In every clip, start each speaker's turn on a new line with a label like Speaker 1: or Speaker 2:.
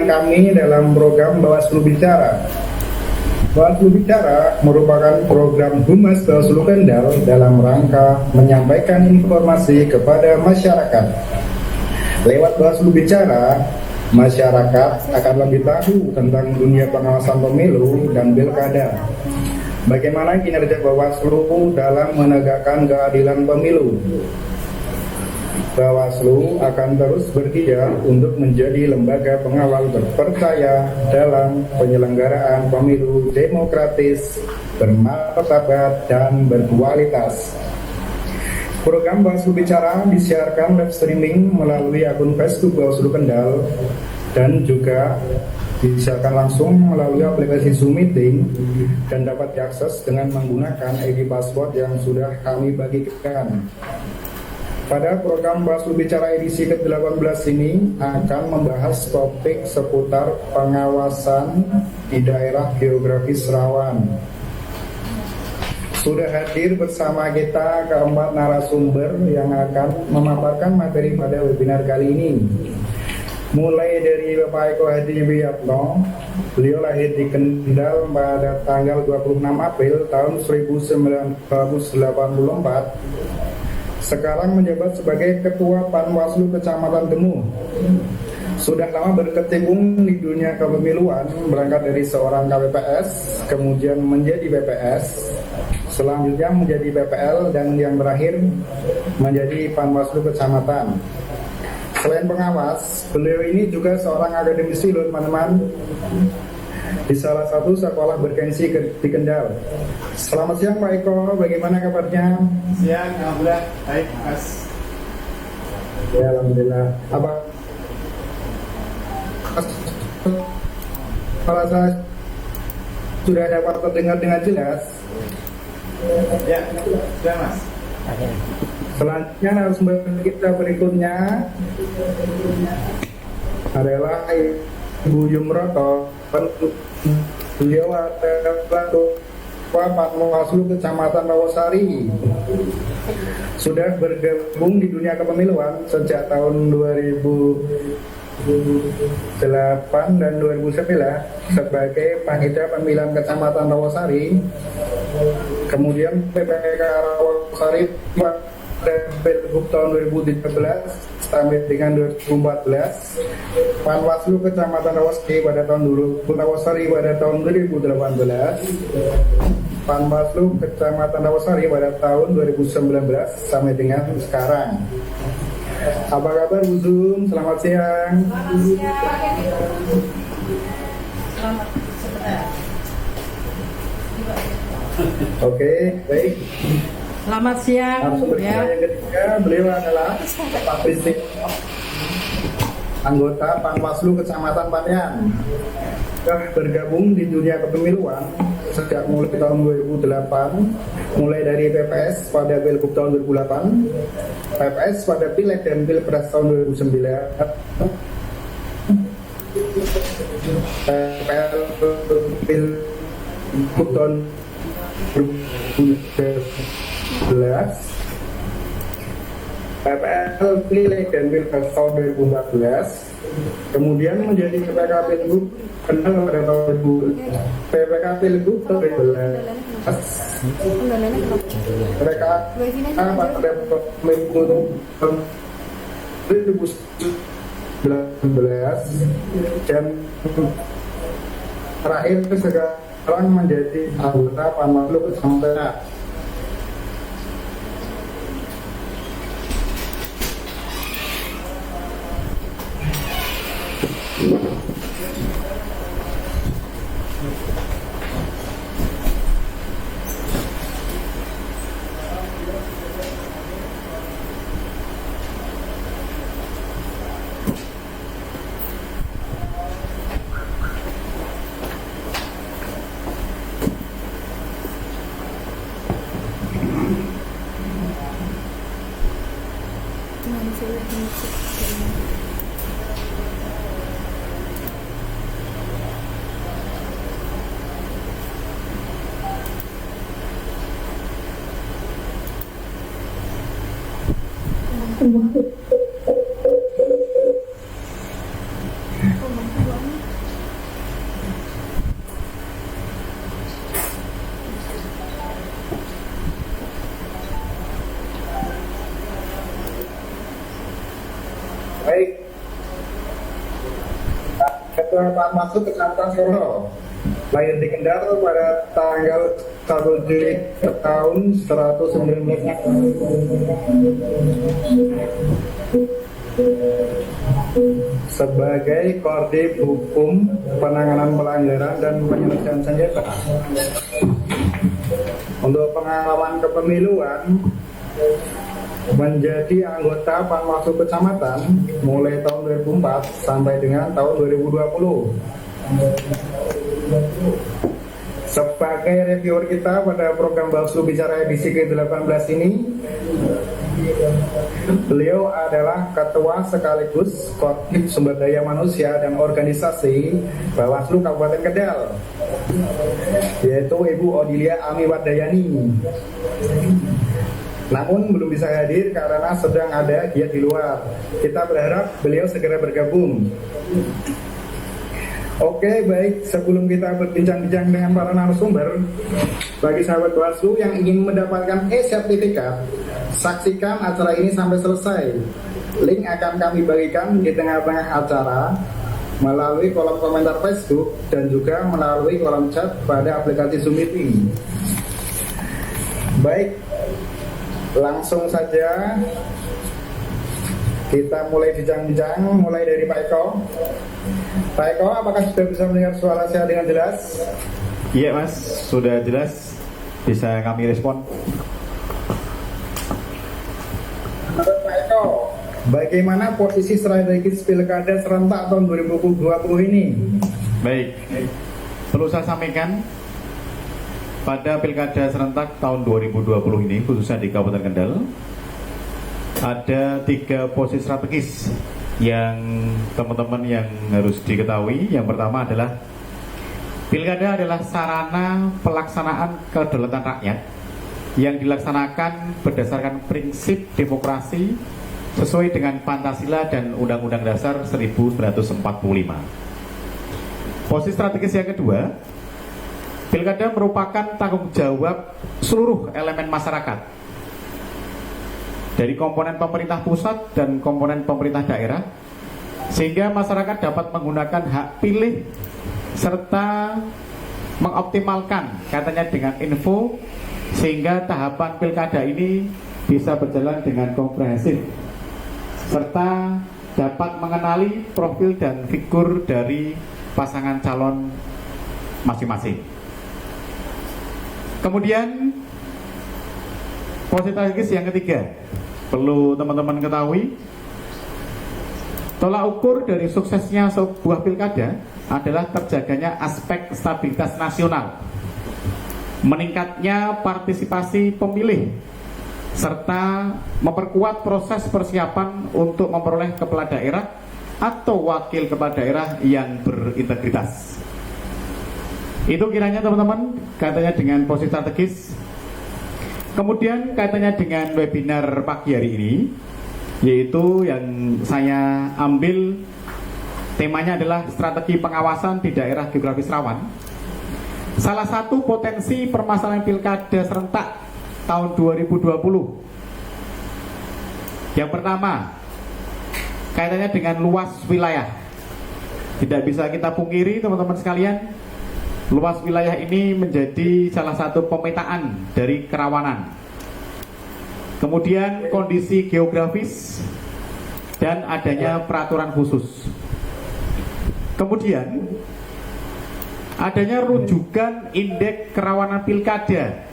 Speaker 1: kami dalam program Bawaslu Bicara. Bawaslu Bicara merupakan program Humas Bawaslu Kendal dalam rangka menyampaikan informasi kepada masyarakat. Lewat Bawaslu Bicara, masyarakat akan lebih tahu tentang dunia pengawasan pemilu dan pilkada. Bagaimana kinerja Bawaslu dalam menegakkan keadilan pemilu. Bawaslu akan terus berkibar untuk menjadi lembaga pengawal terpercaya dalam penyelenggaraan pemilu demokratis, bermartabat, dan berkualitas. Program Bawaslu Bicara disiarkan live streaming melalui akun Facebook Bawaslu Kendal dan juga disiarkan langsung melalui aplikasi Zoom Meeting dan dapat diakses dengan menggunakan ID password yang sudah kami bagikan. Pada program Bawaslu Bicara edisi ke-18 ini akan membahas topik seputar pengawasan di daerah geografis rawan. Sudah hadir bersama kita keempat narasumber yang akan memaparkan materi pada webinar kali ini. Mulai dari Bapak Eko Hadi Wiyatno, beliau lahir di Kendal pada tanggal 26 April tahun 1984. Sekarang menjabat sebagai Ketua Panwaslu Kecamatan Demu. Sudah lama berkecimpung di dunia kepemiluan, berangkat dari seorang KPPS, kemudian menjadi PPS, selanjutnya menjadi PPL, dan yang terakhir menjadi Panwaslu Kecamatan. Selain pengawas, beliau ini juga seorang akademisi loh teman-teman, di salah satu sekolah bergengsi di Kendal. Selamat siang Pak Eko, bagaimana kabarnya?
Speaker 2: Siang, alhamdulillah baik Mas.
Speaker 1: Ya, alhamdulillah. Apa? Kalau saya sudah dapat terdengar dengan jelas.
Speaker 2: Ya, sudah Mas.
Speaker 1: Selanjutnya narasumber kita berikutnya adalah Ibu Yumroto. Beliau adalah Ketua Panwaslu Kecamatan Rawasari. Sudah bergabung di dunia kepemiluan sejak tahun 2008 dan 2009 sebagai Panitia Pemilihan Kecamatan Rawasari. Kemudian PPK Rawasari pada Pilgub tahun 2013 sampai dengan 2014, Panwaslu Kecamatan Rawasari pada tahun 2018, Panwaslu Kecamatan Rawasari pada tahun 2019 sampai dengan sekarang. Apa kabar Bu Zum? Selamat siang.
Speaker 3: Selamat siang. Selamat sebentar.
Speaker 1: Oke, baik.
Speaker 3: Selamat siang.
Speaker 1: Narasumber
Speaker 3: Ya.
Speaker 1: yang ketiga, beliau adalah Pak Prisik, anggota Panwaslu Kecamatan Panian. Sudah bergabung di dunia kepemiluan sejak mulai tahun 2008, mulai dari PPS pada Pilgub tahun 2008, PPS pada Pileg dan Pilpres tahun 2009, PPL Pilgub tahun 2011, PPL Pileg dan Pilpres tahun 2014, kemudian menjadi PPK Pilgub Kendal pada tahun 2000, PPK Pilgub tahun 2012, mereka pada pemilu tahun 2019, dan terakhir sekarang menjadi anggota Panwaslu Kecamatan. Pak Masud Kecamatan Solo. Lahir di Kendal pada tanggal 1 Juli tahun 119. Sebagai Kordib Hukum Penanganan Pelanggaran dan Penyelesaian Sengketa. Untuk pengalaman kepemiluan, menjadi anggota Panwaslu Kecamatan mulai tahun 2004 sampai dengan tahun 2020. Sebagai reviewer kita pada program Bawaslu Bicara edisi ke-18 ini, beliau adalah Ketua sekaligus Koordinat Sumber Daya Manusia dan Organisasi Bawaslu Kabupaten Kendal, yaitu Ibu Odilia Amiwardayani. Namun belum bisa hadir karena sedang ada giat di luar. Kita berharap beliau segera bergabung. Oke, baik, sebelum kita berbincang-bincang dengan para narasumber, bagi sahabat Bawaslu yang ingin mendapatkan e-sertifikat, saksikan acara ini sampai selesai. Link akan kami bagikan di tengah-tengah acara melalui kolom komentar Facebook dan juga melalui kolom chat pada aplikasi Zoom Meeting. Baik, langsung saja kita mulai bincang-bincang, mulai dari Pak Eko. Pak Eko, apakah sudah bisa mendengar suara saya dengan jelas?
Speaker 4: Iya Mas, sudah jelas. Bisa kami respon.
Speaker 1: Menurut Pak Eko, bagaimana posisi strategis Pilkada serentak tahun 2020 ini?
Speaker 4: Baik, perlu saya sampaikan, pada Pilkada serentak tahun 2020 ini, khususnya di Kabupaten Kendal, ada 3 posisi strategis yang teman-teman yang harus diketahui. Yang pertama adalah Pilkada adalah sarana pelaksanaan kedaulatan rakyat yang dilaksanakan berdasarkan prinsip demokrasi sesuai dengan Pancasila dan Undang-Undang Dasar 1945. Posisi strategis yang kedua, Pilkada merupakan tanggung jawab seluruh elemen masyarakat, dari komponen pemerintah pusat dan komponen pemerintah daerah, sehingga masyarakat dapat menggunakan hak pilih serta mengoptimalkan katanya dengan info, sehingga tahapan pilkada ini bisa berjalan dengan komprehensif serta dapat mengenali profil dan figur dari pasangan calon masing-masing. Kemudian posisi strategis yang ketiga, perlu teman-teman ketahui, tolak ukur dari suksesnya sebuah pilkada adalah terjaganya aspek stabilitas nasional, meningkatnya partisipasi pemilih, serta memperkuat proses persiapan untuk memperoleh kepala daerah atau wakil kepala daerah yang berintegritas. Itu kiranya teman-teman kaitannya dengan posisi strategis. Kemudian kaitannya dengan webinar pagi hari ini, yaitu yang saya ambil temanya adalah strategi pengawasan di daerah geografis rawan. Salah satu potensi permasalahan pilkada serentak tahun 2020. Yang pertama, kaitannya dengan luas wilayah. Tidak bisa kita pungkiri teman-teman sekalian, luas wilayah ini menjadi salah satu pemetaan dari kerawanan. Kemudian kondisi geografis dan adanya peraturan khusus. Kemudian adanya rujukan indeks kerawanan pilkada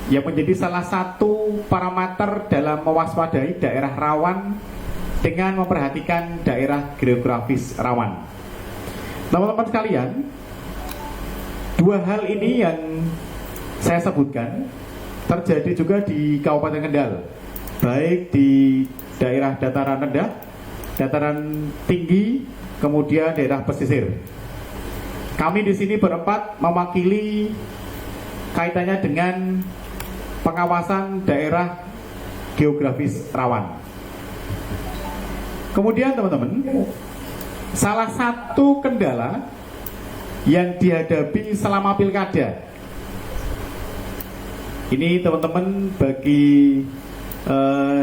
Speaker 4: yang menjadi salah satu parameter dalam mewaspadai daerah rawan dengan memperhatikan daerah geografis rawan. Teman-teman sekalian, 2 hal ini yang saya sebutkan terjadi juga di Kabupaten Kendal, baik di daerah dataran rendah, dataran tinggi, kemudian daerah pesisir. Kami di sini berempat mewakili kaitannya dengan pengawasan daerah geografis rawan. Kemudian teman-teman, salah satu kendala yang dihadapi selama pilkada ini teman-teman, bagi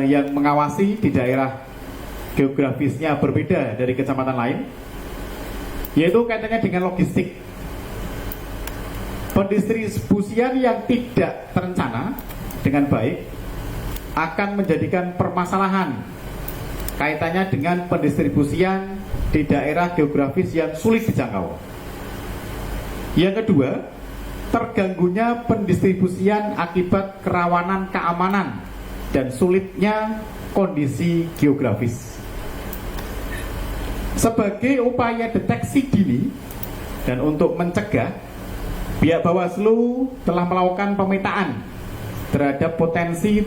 Speaker 4: yang mengawasi di daerah geografisnya berbeda dari kecamatan lain, yaitu kaitannya dengan logistik. Pendistribusian yang tidak terencana dengan baik akan menjadikan permasalahan kaitannya dengan pendistribusian di daerah geografis yang sulit dijangkau. Yang kedua, terganggunya pendistribusian akibat kerawanan keamanan dan sulitnya kondisi geografis. Sebagai upaya deteksi dini dan untuk mencegah, pihak Bawaslu telah melakukan pemetaan terhadap potensi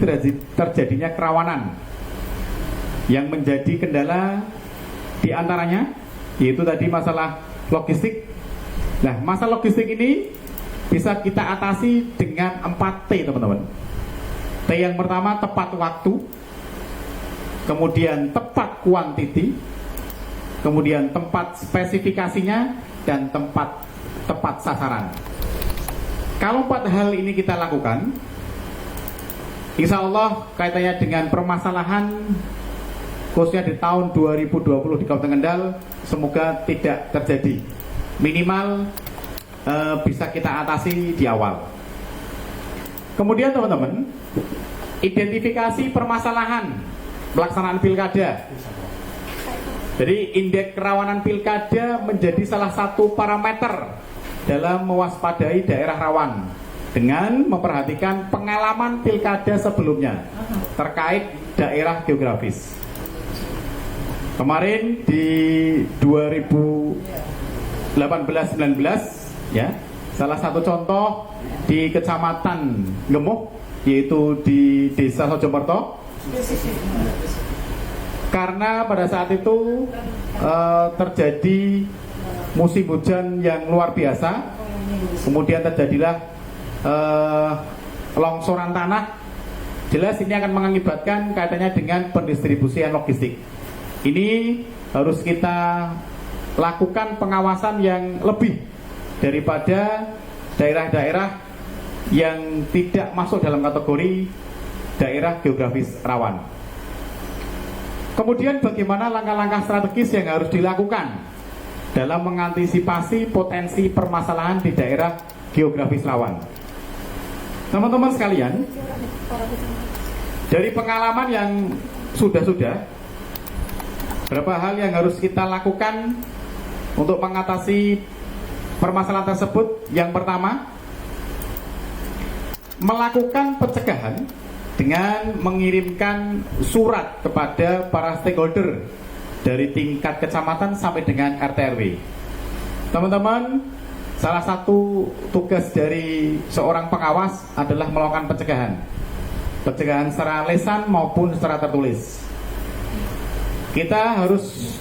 Speaker 4: terjadinya kerawanan yang menjadi kendala diantaranya yaitu tadi masalah logistik. Nah, masalah logistik ini bisa kita atasi dengan 4T, teman-teman. T yang pertama tepat waktu, kemudian tepat kuantiti, kemudian tempat spesifikasinya, dan tepat sasaran. Kalau 4 hal ini kita lakukan, insya Allah kaitannya dengan permasalahan khususnya di tahun 2020 di Kabupaten Kendal semoga tidak terjadi. Minimal bisa kita atasi di awal. Kemudian teman-teman, identifikasi permasalahan pelaksanaan pilkada. Jadi indeks kerawanan pilkada menjadi salah satu parameter dalam mewaspadai daerah rawan dengan memperhatikan pengalaman pilkada sebelumnya terkait daerah geografis. Kemarin di 2018-19 ya, salah satu contoh di Kecamatan Gemuh yaitu di Desa Sojomerto, karena pada saat itu terjadi musim hujan yang luar biasa, kemudian terjadilah longsoran tanah. Jelas ini akan mengakibatkan kaitannya dengan pendistribusian logistik. Ini harus kita lakukan pengawasan yang lebih daripada daerah-daerah yang tidak masuk dalam kategori daerah geografis rawan. Kemudian bagaimana langkah-langkah strategis yang harus dilakukan dalam mengantisipasi potensi permasalahan di daerah geografis rawan. Teman-teman sekalian, dari pengalaman yang sudah-sudah, berapa hal yang harus kita lakukan untuk mengatasi permasalahan tersebut. Yang pertama, melakukan pencegahan dengan mengirimkan surat kepada para stakeholder dari tingkat kecamatan sampai dengan RT/RW. Teman-teman, salah satu tugas dari seorang pengawas adalah melakukan pencegahan secara lisan maupun secara tertulis. Kita harus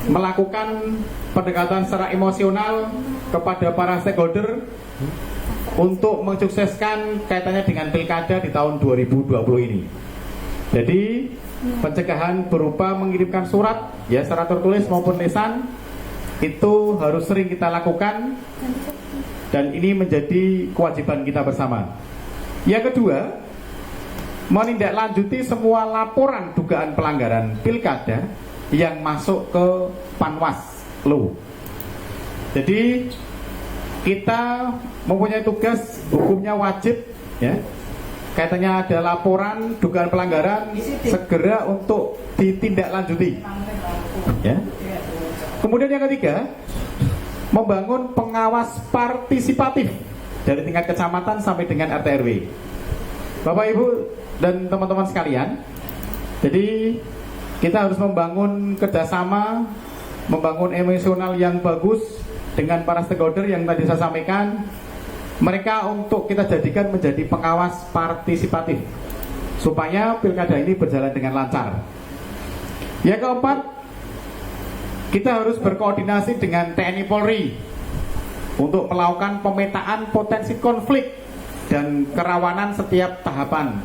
Speaker 4: melakukan pendekatan secara emosional kepada para stakeholder untuk mensukseskan kaitannya dengan pilkada di tahun 2020 ini. Jadi pencegahan berupa mengirimkan surat ya secara tertulis maupun lisan itu harus sering kita lakukan dan ini menjadi kewajiban kita bersama. Yang kedua, menindaklanjuti semua laporan dugaan pelanggaran pilkada yang masuk ke Panwaslu. Jadi kita mempunyai tugas hukumnya wajib ya, kaitannya ada laporan dugaan pelanggaran segera untuk ditindaklanjuti ya. Kemudian yang ketiga, membangun pengawas partisipatif dari tingkat kecamatan sampai dengan RT/RW. Bapak Ibu dan teman-teman sekalian, jadi kita harus membangun kerjasama, membangun emosional yang bagus dengan para stakeholder yang tadi saya sampaikan. Mereka untuk kita jadikan menjadi pengawas partisipatif supaya pilkada ini berjalan dengan lancar. Yang keempat, kita harus berkoordinasi dengan TNI Polri untuk melakukan pemetaan potensi konflik dan kerawanan setiap tahapan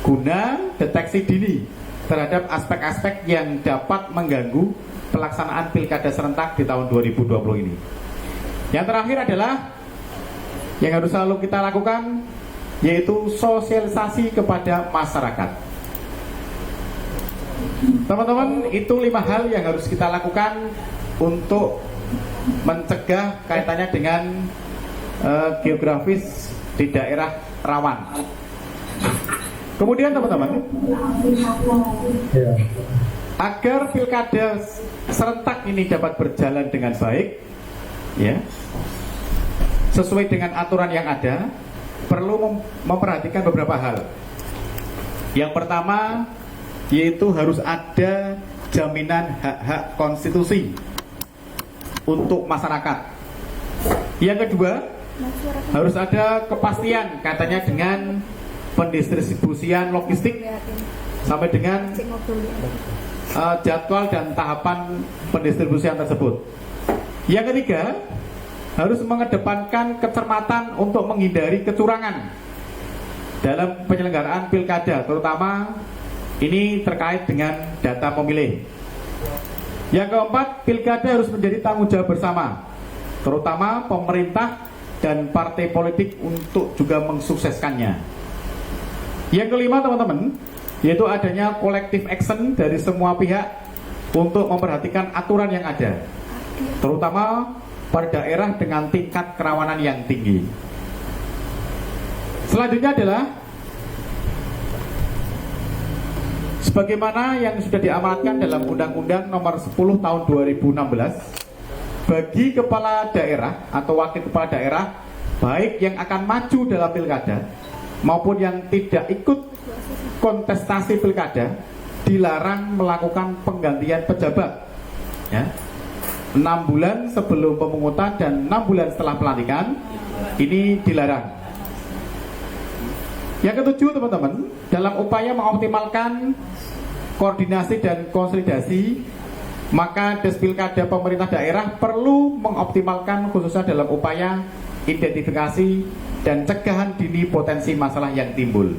Speaker 4: guna deteksi dini terhadap aspek-aspek yang dapat mengganggu pelaksanaan pilkada serentak di tahun 2020 ini. Yang terakhir adalah yang harus selalu kita lakukan, yaitu sosialisasi kepada masyarakat. Teman-teman, itu 5 hal yang harus kita lakukan untuk mencegah kaitannya dengan geografis di daerah rawan. Kemudian teman-teman,
Speaker 1: Ya.
Speaker 4: agar pilkada serentak ini dapat berjalan dengan baik, ya, sesuai dengan aturan yang ada, perlu memperhatikan beberapa hal. Yang pertama, yaitu harus ada jaminan hak-hak konstitusi untuk masyarakat. Yang kedua, harus ada kepastian katanya dengan pendistribusian logistik sampai dengan jadwal dan tahapan pendistribusian tersebut. Yang ketiga, harus mengedepankan kecermatan untuk menghindari kecurangan dalam penyelenggaraan pilkada, terutama ini terkait dengan data pemilih. Yang keempat, pilkada harus menjadi tanggung jawab bersama, terutama pemerintah dan partai politik untuk juga mensukseskannya. Yang kelima teman-teman, yaitu adanya collective action dari semua pihak untuk memperhatikan aturan yang ada, terutama pada daerah dengan tingkat kerawanan yang tinggi. Selanjutnya adalah sebagaimana yang sudah diamanatkan dalam Undang-Undang Nomor 10 Tahun 2016, bagi kepala daerah atau wakil kepala daerah, baik yang akan maju dalam pilkada maupun yang tidak ikut kontestasi pilkada, dilarang melakukan penggantian pejabat, ya. 6 bulan sebelum pemungutan dan 6 bulan setelah pelantikan ini dilarang. Yang ketujuh teman-teman, dalam upaya mengoptimalkan koordinasi dan konsolidasi, maka Despilkada pemerintah daerah perlu mengoptimalkan khususnya dalam upaya identifikasi dan cegahan dini potensi masalah yang timbul.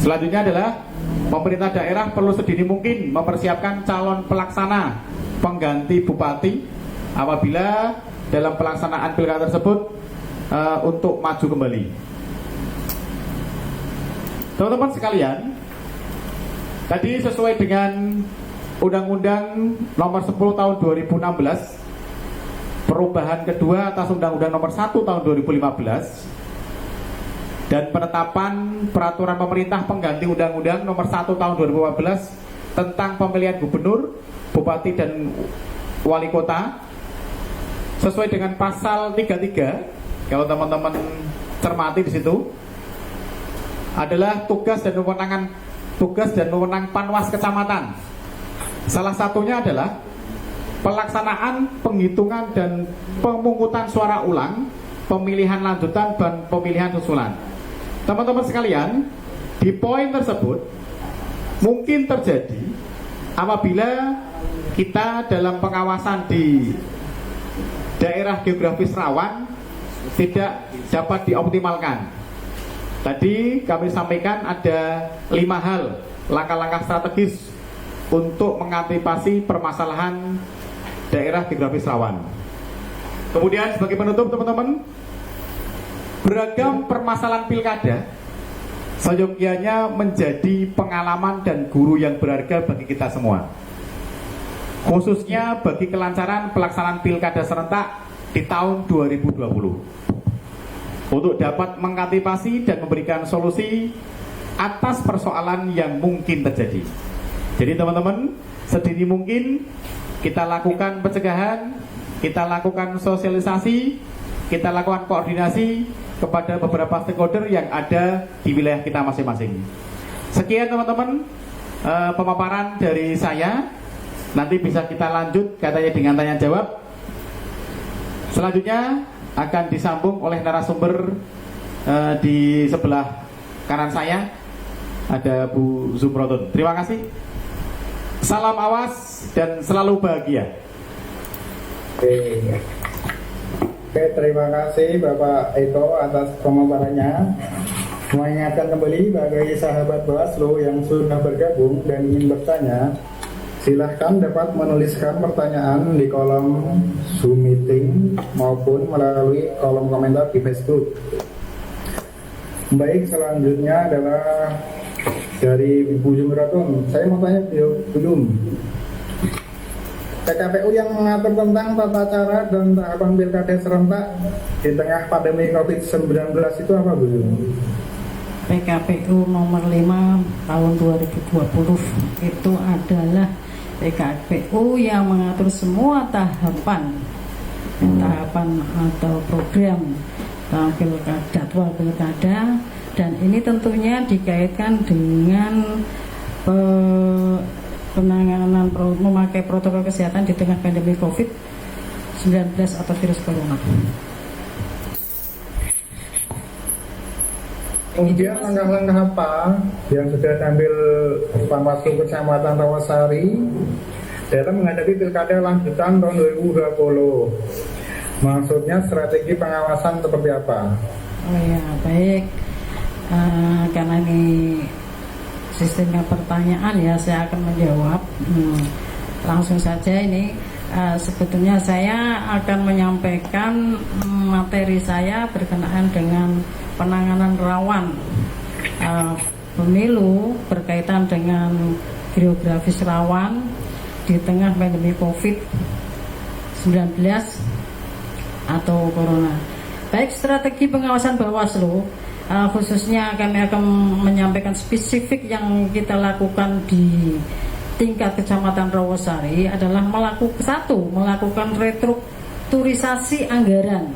Speaker 4: Selanjutnya adalah pemerintah daerah perlu sedini mungkin mempersiapkan calon pelaksana pengganti bupati apabila dalam pelaksanaan pilkada tersebut untuk maju kembali. Teman-teman sekalian, tadi sesuai dengan Undang-Undang Nomor 10 Tahun 2016, perubahan kedua atas Undang-Undang Nomor 1 Tahun 2015, dan penetapan peraturan pemerintah pengganti Undang-Undang Nomor 1 Tahun 2015 tentang pemilihan gubernur, bupati dan wali kota, sesuai dengan pasal 33, kalau teman-teman cermati di situ, adalah tugas dan wewenang Panwas Kecamatan. Salah satunya adalah pelaksanaan penghitungan dan pemungutan suara ulang, pemilihan lanjutan dan pemilihan susulan. Teman-teman sekalian, di poin tersebut mungkin terjadi apabila kita dalam pengawasan di daerah geografis rawan tidak dapat dioptimalkan. Tadi kami sampaikan ada 5 hal langkah-langkah strategis untuk mengantisipasi permasalahan daerah geografis rawan. Kemudian sebagai penutup teman-teman, beragam permasalahan pilkada seyogyanya menjadi pengalaman dan guru yang berharga bagi kita semua, khususnya bagi kelancaran pelaksanaan pilkada serentak di tahun 2020, untuk dapat mengantisipasi dan memberikan solusi atas persoalan yang mungkin terjadi. Jadi teman-teman, sedini mungkin kita lakukan pencegahan, kita lakukan sosialisasi, kita lakukan koordinasi kepada beberapa stakeholder yang ada di wilayah kita masing-masing. Sekian teman-teman pemaparan dari saya. Nanti bisa kita lanjut katanya dengan tanya jawab. Selanjutnya akan disambung oleh narasumber di sebelah kanan saya, ada Bu Zumrodun. Terima kasih. Salam awas dan selalu bahagia.
Speaker 1: Oke, terima kasih Bapak Eko atas pemaparannya. Mengingatkan kembali bagi sahabat Bawaslu yang sudah bergabung dan ingin bertanya, silahkan dapat menuliskan pertanyaan di kolom Zoom meeting maupun melalui kolom komentar di Facebook. Baik, selanjutnya adalah dari Bu Jumratun. Saya mau tanya Bu Jum, PKPU yang mengatur tentang tata cara dan tahapan pilkada serentak di tengah pandemi COVID-19 itu apa, Bu?
Speaker 3: PKPU nomor 5 tahun 2020 itu adalah PKPU yang mengatur semua tahapan atau program jadwal pilkada, dan ini tentunya dikaitkan dengan penanganan memakai protokol kesehatan di tengah pandemi COVID-19 atau virus corona.
Speaker 1: Kemudian langkah-langkah apa yang sudah diambil Panwaslu Kecamatan Rawasari dalam menghadapi pilkada lanjutan tahun 2020? Maksudnya strategi pengawasan seperti apa?
Speaker 3: Oh ya, baik. Karena ini sistemnya pertanyaan ya, saya akan menjawab. Langsung saja ini. Sebetulnya saya akan menyampaikan materi saya berkenaan dengan penanganan rawan pemilu berkaitan dengan geografis rawan di tengah pandemi COVID-19 atau corona. Baik, strategi pengawasan Bawaslu, khususnya kami akan menyampaikan spesifik yang kita lakukan di tingkat Kecamatan Rawasari adalah melakukan restrukturisasi anggaran,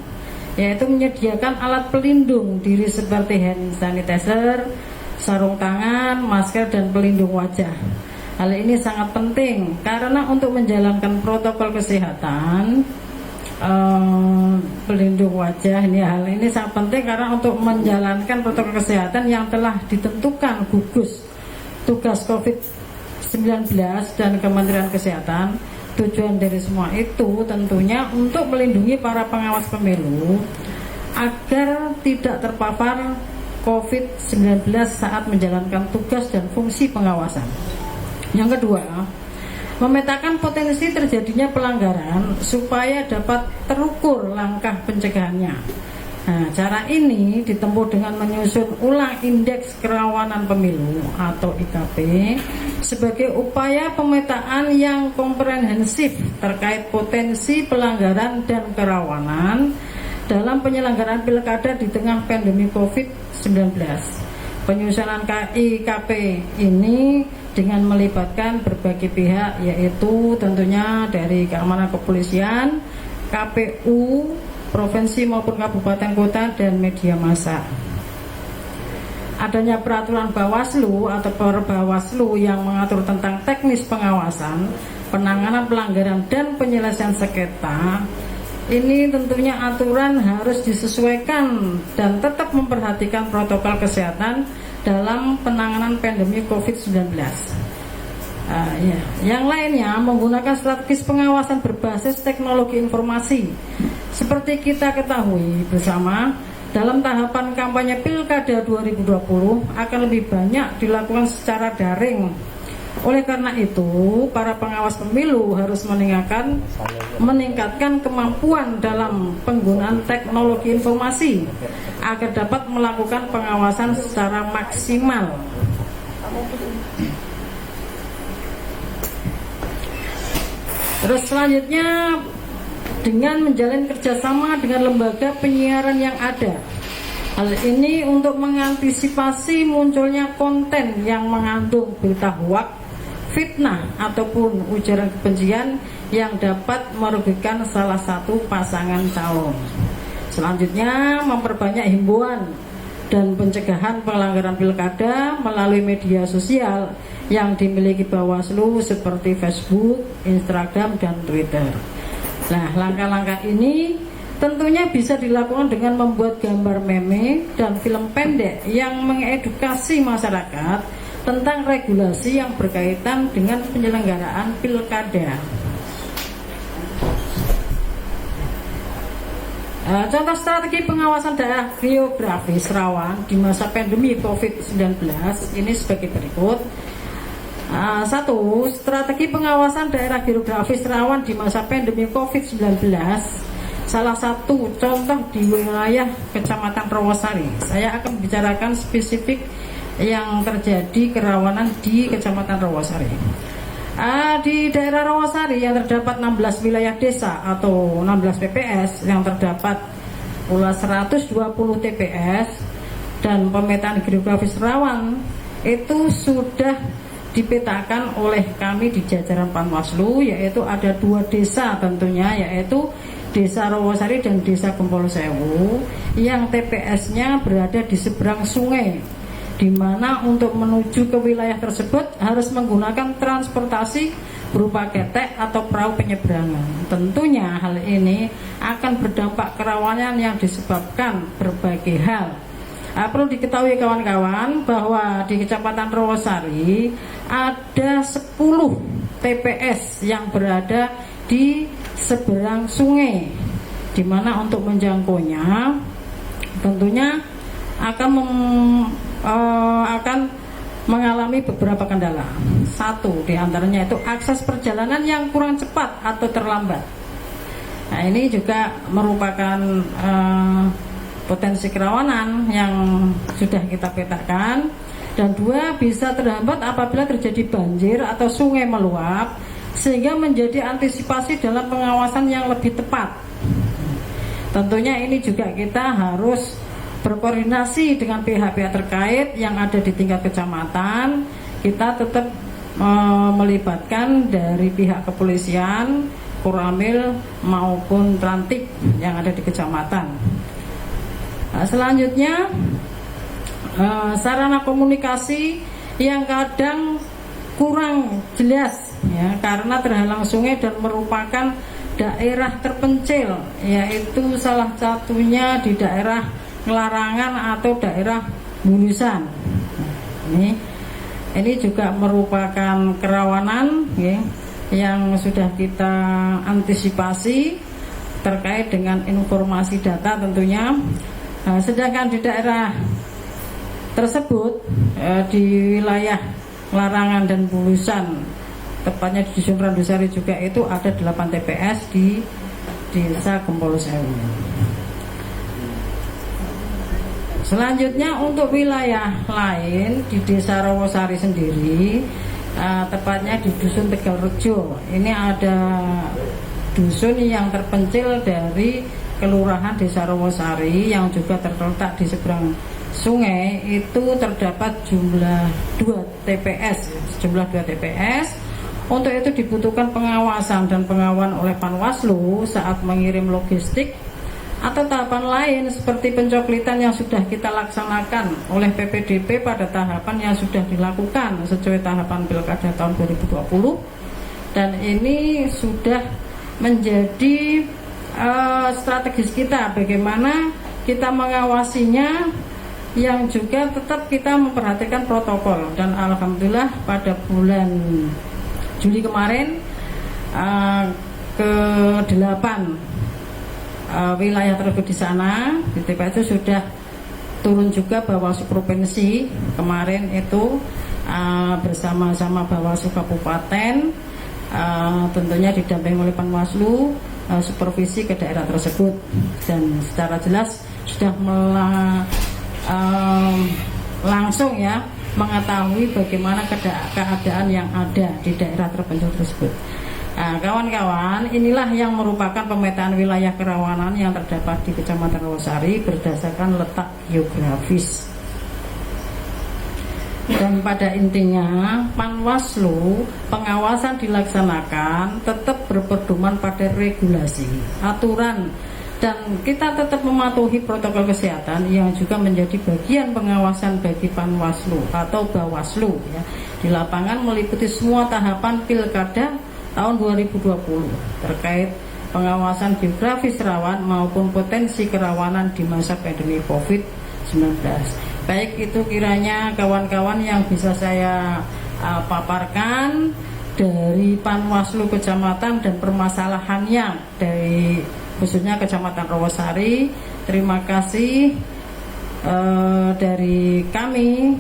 Speaker 3: yaitu menyediakan alat pelindung diri seperti hand sanitizer, sarung tangan, masker, dan pelindung wajah. Hal ini sangat penting karena untuk menjalankan protokol kesehatan, pelindung wajah hal ini sangat penting karena untuk menjalankan protokol kesehatan yang telah ditentukan gugus tugas COVID-19 dan Kementerian Kesehatan. Tujuan dari semua itu tentunya untuk melindungi para pengawas pemilu agar tidak terpapar COVID-19 saat menjalankan tugas dan fungsi pengawasan. Yang kedua, memetakan potensi terjadinya pelanggaran supaya dapat terukur langkah pencegahannya. Nah, cara ini ditempuh dengan menyusun ulang indeks kerawanan pemilu atau IKP sebagai upaya pemetaan yang komprehensif terkait potensi pelanggaran dan kerawanan dalam penyelenggaraan pilkada di tengah pandemi COVID-19. Penyusunan IKP ini dengan melibatkan berbagai pihak, yaitu tentunya dari keamanan kepolisian, KPU, provinsi maupun kabupaten kota, dan media massa. Adanya peraturan Bawaslu atau Perbawaslu yang mengatur tentang teknis pengawasan, penanganan pelanggaran, dan penyelesaian sengketa, ini tentunya aturan harus disesuaikan dan tetap memperhatikan protokol kesehatan dalam penanganan pandemi COVID-19. Yang lainnya menggunakan strategis pengawasan berbasis teknologi informasi. Seperti kita ketahui bersama, dalam tahapan kampanye Pilkada 2020 akan lebih banyak dilakukan secara daring. Oleh karena itu, para pengawas pemilu harus meningkatkan kemampuan dalam penggunaan teknologi informasi agar dapat melakukan pengawasan secara maksimal. Terus selanjutnya, dengan menjalin kerjasama dengan lembaga penyiaran yang ada. Hal ini untuk mengantisipasi munculnya konten yang mengandung berita hoaks, fitnah, ataupun ujaran kebencian yang dapat merugikan salah satu pasangan calon. Selanjutnya, memperbanyak himbauan dan pencegahan pelanggaran pilkada melalui media sosial yang dimiliki Bawaslu seperti Facebook, Instagram, dan Twitter. Nah, langkah-langkah ini tentunya bisa dilakukan dengan membuat gambar meme dan film pendek yang mengedukasi masyarakat tentang regulasi yang berkaitan dengan penyelenggaraan pilkada. Contoh strategi pengawasan daerah geografis rawan di masa pandemi COVID-19 ini sebagai berikut. 1. Strategi pengawasan daerah geografis rawan di masa pandemi COVID-19. Salah satu contoh di wilayah Kecamatan Rawasari. Saya akan bicarakan spesifik yang terjadi kerawanan di Kecamatan Rawasari. Di daerah Rawasari yang terdapat 16 wilayah desa atau 16 PPS yang terdapat pula 120 TPS dan pemetaan geografis rawan itu sudah dipetakan oleh kami di jajaran Panwaslu, yaitu ada 2 desa tentunya, yaitu Desa Rawasari dan Desa Gempol Sewu yang TPS-nya berada di seberang sungai, di mana untuk menuju ke wilayah tersebut harus menggunakan transportasi berupa ketek atau perahu penyeberangan. Tentunya hal ini akan berdampak kerawanan yang disebabkan berbagai hal. Perlu diketahui kawan-kawan bahwa di Kecamatan Rawasari ada 10 TPS yang berada di seberang sungai, di mana untuk menjangkaunya tentunya akan mengalami beberapa kendala. Satu diantaranya itu akses perjalanan yang kurang cepat atau terlambat. Nah, ini juga merupakan potensi kerawanan yang sudah kita petakan. Dan 2, bisa terhambat apabila terjadi banjir atau sungai meluap, sehingga menjadi antisipasi dalam pengawasan yang lebih tepat. Tentunya ini juga kita harus berkoordinasi dengan pihak-pihak terkait yang ada di tingkat kecamatan. Kita tetap melibatkan dari pihak kepolisian, Koramil maupun Trantik yang ada di kecamatan. Selanjutnya sarana komunikasi yang kadang kurang jelas ya, karena terhalang sungai dan merupakan daerah terpencil, yaitu salah satunya di daerah Ngelarangan atau daerah Bulusan. Ini juga merupakan kerawanan ya, yang sudah kita antisipasi terkait dengan informasi data tentunya. Sedangkan di daerah tersebut di wilayah Larangan dan Bulusan, tepatnya di Dusun Randusari juga itu ada 8 TPS di Desa Gempol Sewu. Selanjutnya untuk wilayah lain di Desa Rawasari sendiri, tepatnya di Dusun Tegalrejo, ini ada dusun yang terpencil dari Kelurahan Desa Rawasari yang juga terletak di seberang sungai. Itu terdapat jumlah 2 TPS. Untuk itu dibutuhkan pengawasan dan pengawalan oleh Panwaslu saat mengirim logistik atau tahapan lain seperti pencoklitan yang sudah kita laksanakan oleh PPDP pada tahapan yang sudah dilakukan sesuai tahapan Pilkada tahun 2020, dan ini sudah menjadi strategis kita bagaimana kita mengawasinya, yang juga tetap kita memperhatikan protokol. Dan alhamdulillah pada bulan Juli kemarin ke-8 wilayah tersebut di sana di TPS itu sudah turun juga Bawaslu Provinsi kemarin itu bersama-sama Bawaslu Kabupaten, tentunya didampingi oleh Panwaslu, supervisi ke daerah tersebut, dan secara jelas sudah langsung ya mengetahui bagaimana keadaan yang ada di daerah terpencil tersebut. Kawan-kawan, inilah yang merupakan pemetaan wilayah kerawanan yang terdapat di Kecamatan Rawasari berdasarkan letak geografis. Dan pada intinya Panwaslu pengawasan dilaksanakan tetap berpedoman pada regulasi, aturan, dan kita tetap mematuhi protokol kesehatan yang juga menjadi bagian pengawasan bagi Panwaslu atau Bawaslu ya, di lapangan meliputi semua tahapan Pilkada tahun 2020 terkait pengawasan geografis rawan maupun potensi kerawanan di masa pandemi COVID-19. Baik, itu kiranya kawan-kawan yang bisa saya paparkan dari Panwaslu Kecamatan dan permasalahannya dari khususnya Kecamatan Rawasari. Terima kasih dari kami,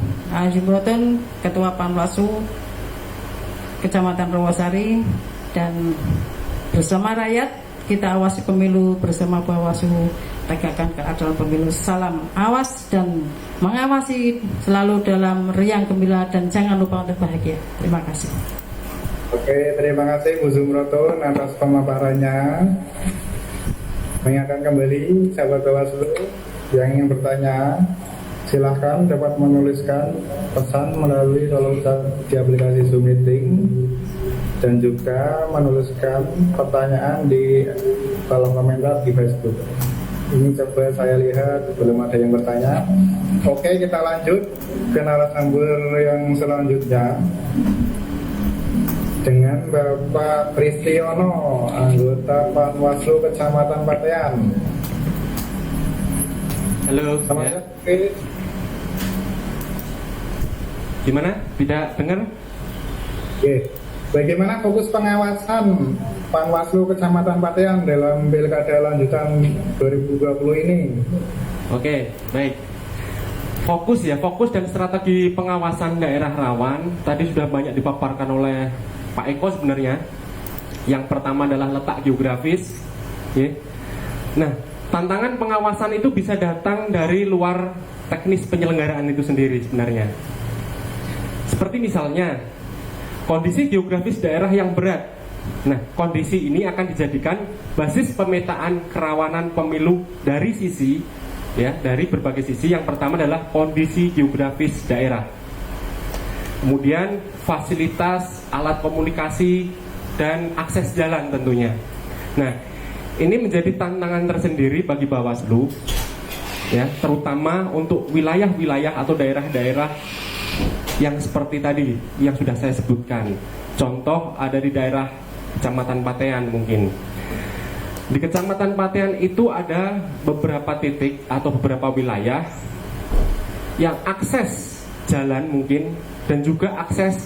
Speaker 3: Jumroton, Ketua Panwaslu Kecamatan Rawasari, dan bersama rakyat kita awasi pemilu bersama Bawaslu, tegakkan keadilan pemilu. Salam awas dan mengawasi selalu dalam riang gembira, dan jangan lupa untuk bahagia. Terima kasih.
Speaker 1: Oke, terima kasih Bu Zumroto atas pemaparannya. Mengingatkan kembali sahabat Bawaslu yang ingin bertanya, silahkan dapat menuliskan pesan melalui di aplikasi Zoom Meeting dan juga menuliskan pertanyaan di kolom komentar di Facebook. Ini coba saya lihat belum ada yang bertanya. Oke, kita lanjut ke narasumber yang selanjutnya dengan Bapak Pristiono, anggota Panwaslu Kecamatan Patean.
Speaker 4: Halo.
Speaker 1: Selamat
Speaker 4: Ya.
Speaker 1: Oke.
Speaker 4: Gimana? Tidak dengar?
Speaker 1: Oke. Bagaimana fokus pengawasan Panwaslu Kecamatan Patean dalam Pilkada lanjutan 2020 ini?
Speaker 5: Oke, baik. Fokus dan strategi pengawasan daerah rawan tadi sudah banyak dipaparkan oleh Pak Eko sebenarnya. Yang pertama adalah letak geografis. Ya. Nah, tantangan pengawasan itu bisa datang dari luar teknis penyelenggaraan itu sendiri sebenarnya. Seperti misalnya kondisi geografis daerah yang berat. Nah, kondisi ini akan dijadikan basis pemetaan kerawanan pemilu dari sisi, ya, dari berbagai sisi. Yang pertama adalah kondisi geografis daerah. Kemudian fasilitas, alat komunikasi, dan akses jalan tentunya. Nah, ini menjadi tantangan tersendiri bagi Bawaslu, ya, terutama untuk wilayah-wilayah atau daerah-daerah yang seperti tadi yang sudah saya sebutkan. Contoh ada di daerah Kecamatan Patean mungkin. Di Kecamatan Patean itu ada beberapa titik atau beberapa wilayah yang akses jalan mungkin dan juga akses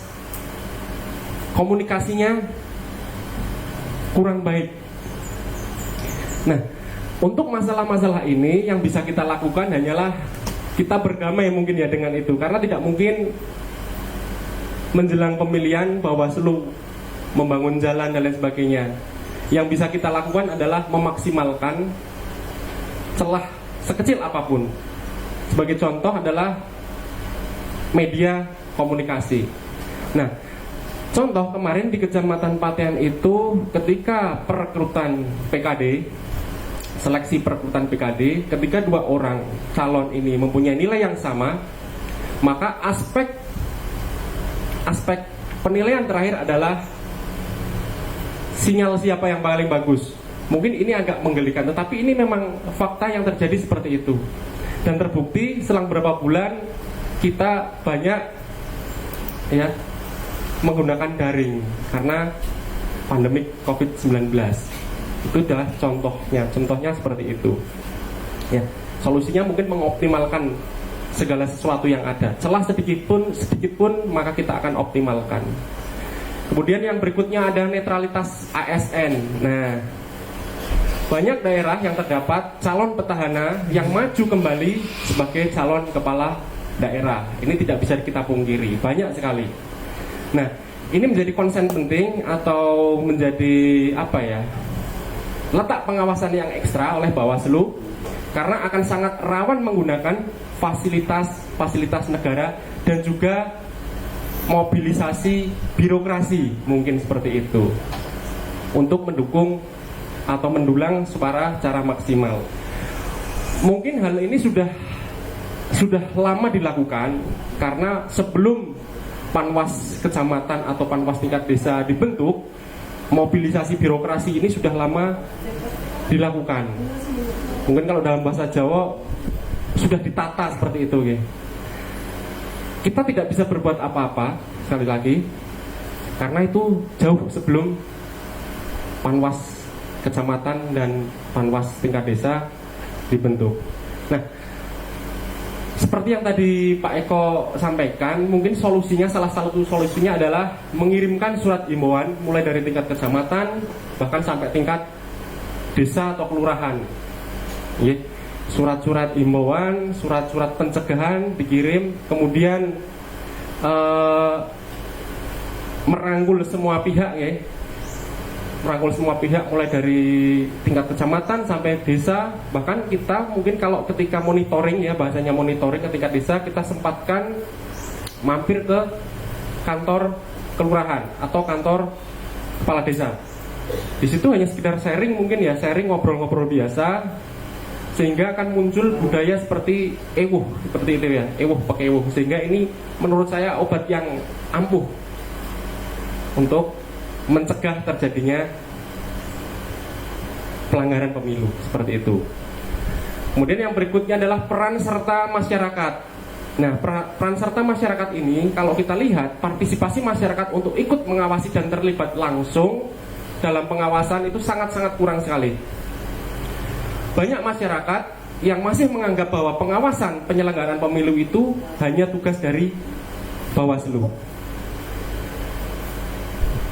Speaker 5: komunikasinya kurang baik. Nah, untuk masalah-masalah ini yang bisa kita lakukan hanyalah kita berdamai mungkin ya dengan itu, karena tidak mungkin menjelang pemilihan Bawaslu membangun jalan dan lain sebagainya. Yang bisa kita lakukan adalah memaksimalkan celah sekecil apapun. Sebagai contoh adalah media komunikasi. Nah, contoh kemarin di Kecamatan Patean itu ketika perekrutan PKD, seleksi perekrutan PKD, ketika dua orang calon ini mempunyai nilai yang sama, maka aspek penilaian terakhir adalah sinyal siapa yang paling bagus. Mungkin ini agak menggelikan, tetapi ini memang fakta yang terjadi seperti itu. Dan terbukti selang beberapa bulan kita banyak, ya, menggunakan daring karena pandemik COVID-19. Itu adalah contohnya seperti itu. Ya, solusinya mungkin mengoptimalkan segala sesuatu yang ada. Celah sedikit pun maka kita akan optimalkan. Kemudian yang berikutnya ada netralitas ASN. Nah, banyak daerah yang terdapat calon petahana yang maju kembali sebagai calon kepala daerah. Ini tidak bisa kita pungkiri, banyak sekali. Nah, ini menjadi konsen penting atau menjadi apa ya? Letak pengawasan yang ekstra oleh Bawaslu karena akan sangat rawan menggunakan fasilitas negara dan juga mobilisasi birokrasi mungkin seperti itu untuk mendukung atau mendulang suara secara maksimal. Mungkin hal ini sudah lama dilakukan karena sebelum Panwas kecamatan atau Panwas tingkat desa dibentuk, mobilisasi birokrasi ini sudah lama dilakukan. Mungkin kalau dalam bahasa Jawa sudah ditata seperti itu, ya. Kita tidak bisa berbuat apa-apa sekali lagi karena itu jauh sebelum Panwas kecamatan dan Panwas tingkat desa dibentuk. Nah, seperti yang tadi Pak Eko sampaikan, mungkin salah satu solusinya adalah mengirimkan surat himbauan mulai dari tingkat kecamatan bahkan sampai tingkat desa atau kelurahan. Surat-surat himbauan, surat-surat pencegahan dikirim, kemudian merangkul semua pihak, ya. Merangkul semua pihak mulai dari tingkat kecamatan sampai desa. Bahkan kita mungkin kalau ketika monitoring, ya, bahasanya monitoring ketika desa, kita sempatkan mampir ke kantor kelurahan atau kantor kepala desa. Di situ hanya sekedar sharing, mungkin ya, sharing, ngobrol-ngobrol biasa, sehingga akan muncul budaya seperti ewuh, seperti itu ya, ewuh pakai ewuh. Sehingga ini menurut saya obat yang ampuh untuk mencegah terjadinya pelanggaran pemilu seperti itu. Kemudian yang berikutnya adalah peran serta masyarakat. Nah, peran serta masyarakat ini kalau kita lihat, partisipasi masyarakat untuk ikut mengawasi dan terlibat langsung dalam pengawasan itu sangat-sangat kurang sekali. Banyak masyarakat yang masih menganggap bahwa pengawasan penyelenggaraan pemilu itu hanya tugas dari Bawaslu.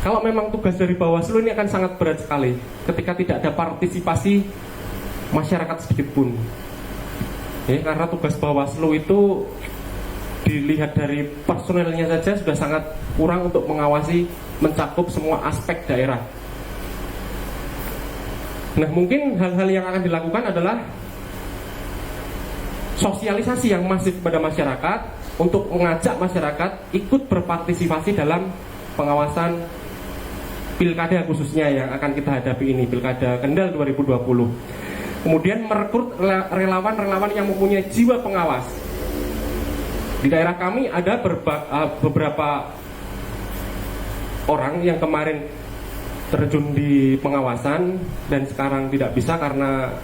Speaker 5: Kalau memang tugas dari Bawaslu, ini akan sangat berat sekali ketika tidak ada partisipasi masyarakat sedikit pun. Ya, karena tugas Bawaslu itu dilihat dari personelnya saja sudah sangat kurang untuk mengawasi, mencakup semua aspek daerah. Nah, mungkin hal-hal yang akan dilakukan adalah sosialisasi yang masif kepada masyarakat untuk mengajak masyarakat ikut berpartisipasi dalam pengawasan pilkada khususnya yang akan kita hadapi ini, Pilkada Kendal 2020. Kemudian merekrut relawan-relawan yang mempunyai jiwa pengawas. Di daerah kami ada beberapa orang yang kemarin terjun di pengawasan dan sekarang tidak bisa karena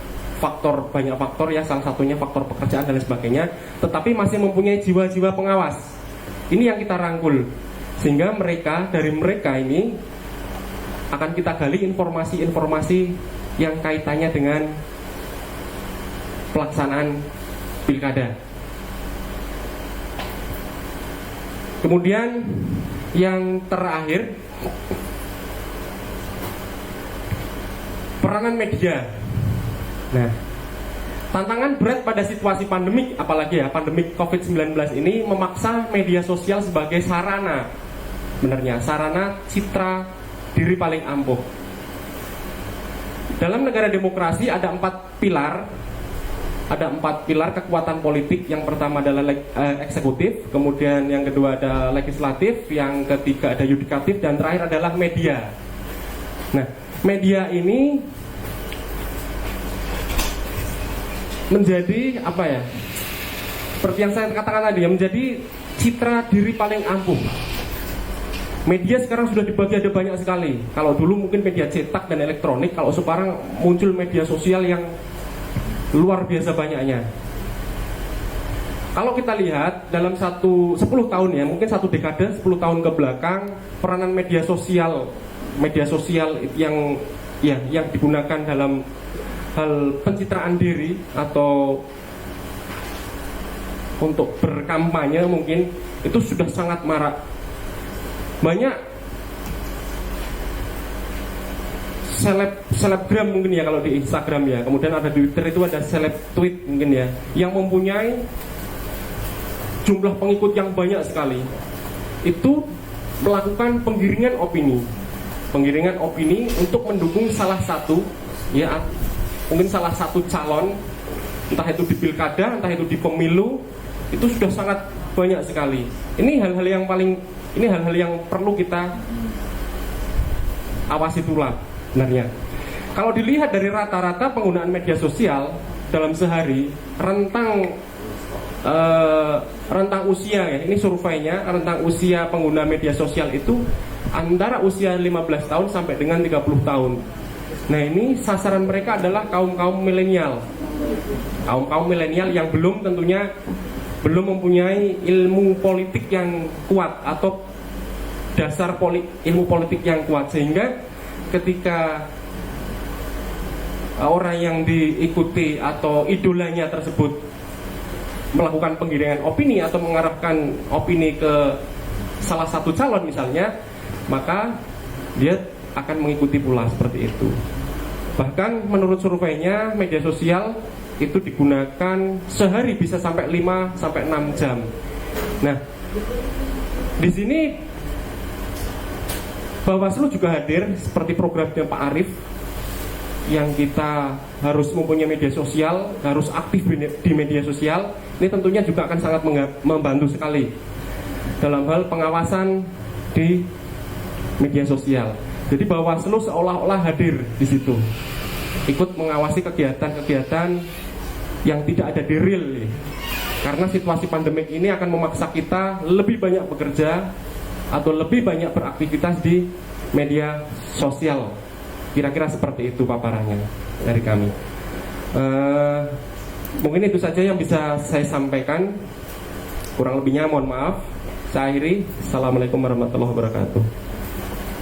Speaker 5: banyak faktor ya, salah satunya faktor pekerjaan dan lain sebagainya, tetapi masih mempunyai jiwa-jiwa pengawas. Ini yang kita rangkul, sehingga dari mereka ini akan kita gali informasi-informasi yang kaitannya dengan pelaksanaan pilkada. Kemudian yang terakhir, peranan media. Nah, tantangan berat pada situasi pandemik, apalagi ya pandemik COVID-19 ini, memaksa media sosial sebagai sarana, benarnya sarana citra diri paling ampuh. Dalam negara demokrasi ada 4 pilar. Ada 4 pilar kekuatan politik. Yang pertama adalah eksekutif, kemudian yang kedua ada legislatif, yang ketiga ada yudikatif, dan terakhir adalah media. Nah, media ini menjadi apa ya? Seperti yang saya katakan tadi ya, menjadi citra diri paling ampuh. Media sekarang sudah dibagi ada banyak sekali. Kalau dulu mungkin media cetak dan elektronik, kalau sekarang muncul media sosial yang luar biasa banyaknya. Kalau kita lihat dalam 10 tahun ya, mungkin 1 dekade, 10 tahun ke belakang, peranan media sosial yang digunakan dalam hal pencitraan diri atau untuk berkampanye mungkin itu sudah sangat marak. Banyak selebgram mungkin ya kalau di Instagram ya, kemudian ada di Twitter itu ada seleb tweet mungkin ya, yang mempunyai jumlah pengikut yang banyak sekali. Itu melakukan penggiringan opini untuk mendukung salah satu ya, mungkin salah satu calon, entah itu di pilkada, entah itu di pemilu, itu sudah sangat banyak sekali. Ini hal-hal yang perlu kita awasi pula sebenarnya. Kalau dilihat dari rata-rata penggunaan media sosial dalam sehari, rentang usia ya, ini surveinya, rentang usia pengguna media sosial itu antara usia 15 tahun sampai dengan 30 tahun. Nah, ini sasaran mereka adalah kaum milenial. Kaum milenial yang tentunya belum mempunyai ilmu politik yang kuat atau dasar ilmu politik yang kuat, sehingga ketika orang yang diikuti atau idolanya tersebut melakukan penggiringan opini atau mengarahkan opini ke salah satu calon misalnya, maka dia akan mengikuti pula seperti itu. Bahkan menurut surveinya, media sosial itu digunakan sehari bisa sampai 5 sampai 6 jam. Nah, di sini Bawaslu juga hadir seperti programnya Pak Arief, yang kita harus mempunyai media sosial, harus aktif di media sosial. Ini tentunya juga akan sangat membantu sekali dalam hal pengawasan di media sosial. Jadi Bawaslu seolah-olah hadir di situ, ikut mengawasi kegiatan-kegiatan yang tidak ada di real nih. Karena situasi pandemik ini akan memaksa kita lebih banyak bekerja atau lebih banyak beraktivitas di media sosial. Kira-kira seperti itu paparannya dari kami. Mungkin itu saja yang bisa saya sampaikan. Kurang lebihnya mohon maaf. Saya akhiri. Assalamualaikum warahmatullahi wabarakatuh.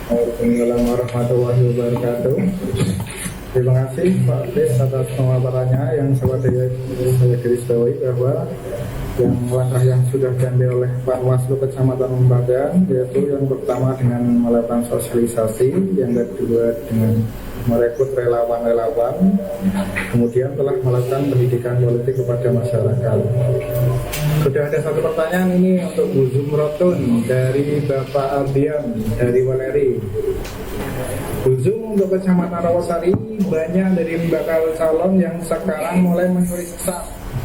Speaker 1: Waalaikumsalam warahmatullahi wabarakatuh. Terima kasih Pak Des atas pemaparannya yang saya garis bawahi bahwa yang langkah yang sudah diambil oleh Pak Waslu Kecamatan Lembaga, yaitu yang pertama dengan melakukan sosialisasi, yang kedua dengan merekrut relawan-relawan, kemudian telah melakukan pendidikan politik kepada masyarakat. Sudah ada satu pertanyaan ini untuk Bu Zumrotun dari Bapak Ardian dari Waleri. Bu Zum, untuk Kecamatan Rawasari banyak dari bakal calon yang sekarang mulai mencuri sesat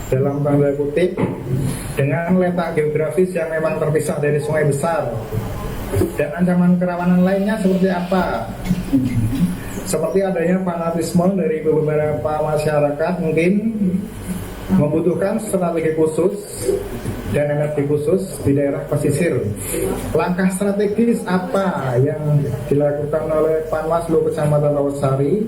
Speaker 1: dalam tanda kutip dengan letak geografis yang memang terpisah dari sungai besar, dan ancaman kerawanan lainnya seperti apa? Seperti adanya fanatisme dari beberapa masyarakat, mungkin membutuhkan strategi khusus dan energi khusus di daerah pesisir. Langkah strategis apa yang dilakukan oleh Panwaslu Kecamatan Rawasari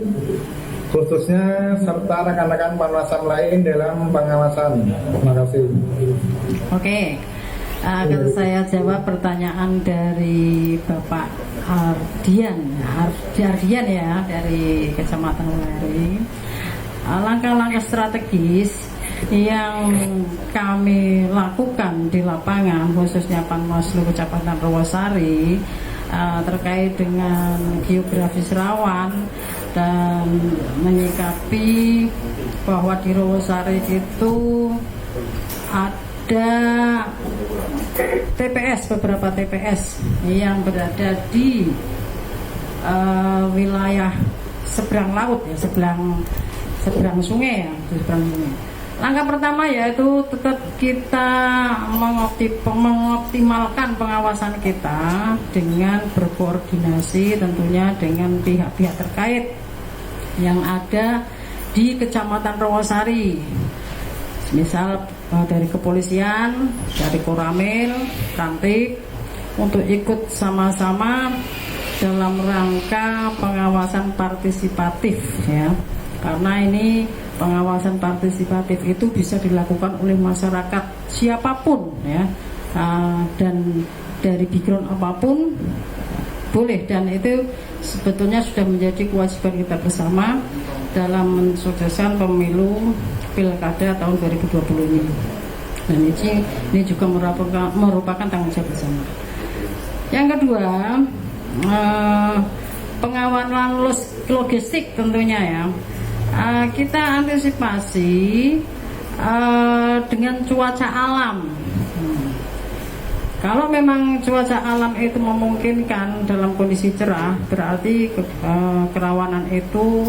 Speaker 1: khususnya serta rekan-rekan Panwasan lain dalam pengawasan? Terima kasih.
Speaker 3: Oke, akan saya jawab pertanyaan dari Bapak Ardian ya, dari Kecamatan Waleri. Langkah-langkah strategis yang kami lakukan di lapangan, khususnya Panwaslu Kecamatan Rawasari, terkait dengan geografis rawan dan menyikapi bahwa di Rawasari itu ada TPS, beberapa TPS yang berada di wilayah seberang laut ya, seberang sungai ya, seberang sungai. Langkah pertama yaitu tetap kita mengoptimalkan pengawasan kita dengan berkoordinasi tentunya dengan pihak-pihak terkait yang ada di Kecamatan Rawasari. Misal dari kepolisian, dari Koramil, Kantik, untuk ikut sama-sama dalam rangka pengawasan partisipatif ya. Karena ini pengawasan partisipatif itu bisa dilakukan oleh masyarakat siapapun ya, dan dari background apapun boleh, dan itu sebetulnya sudah menjadi kewajiban kita bersama dalam mensukseskan pemilu Pilkada tahun 2020 ini. Dan ini juga merupakan tanggung jawab bersama. Yang kedua, pengawalan logistik tentunya ya. Kita antisipasi dengan cuaca alam. Kalau memang cuaca alam itu memungkinkan dalam kondisi cerah, berarti kerawanan itu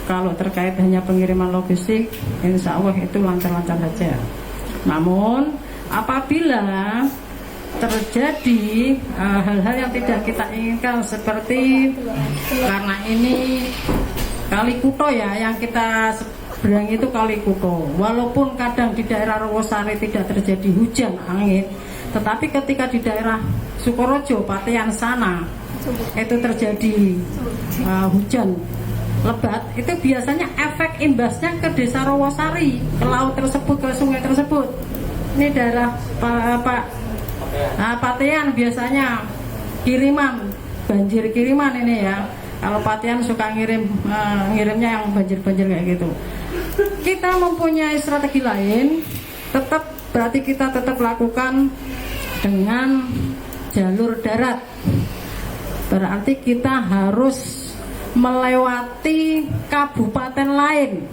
Speaker 3: kalau terkait hanya pengiriman logistik, insya Allah itu lancar-lancar saja. Namun apabila terjadi hal-hal yang tidak kita inginkan, seperti karena ini Kali Kuto ya, yang kita seberang itu Kali Kuto. Walaupun kadang di daerah Rawasari tidak terjadi hujan angin, tetapi ketika di daerah Sukorojo, Patean sana itu terjadi hujan lebat, itu biasanya efek imbasnya ke desa Rawasari, ke laut tersebut, ke sungai tersebut. Ini daerah Patean biasanya kiriman, banjir kiriman ini ya. Kalau Patean suka ngirimnya yang banjir-banjir kayak gitu. Kita mempunyai strategi lain, berarti kita tetap lakukan dengan jalur darat. Berarti kita harus melewati kabupaten lain,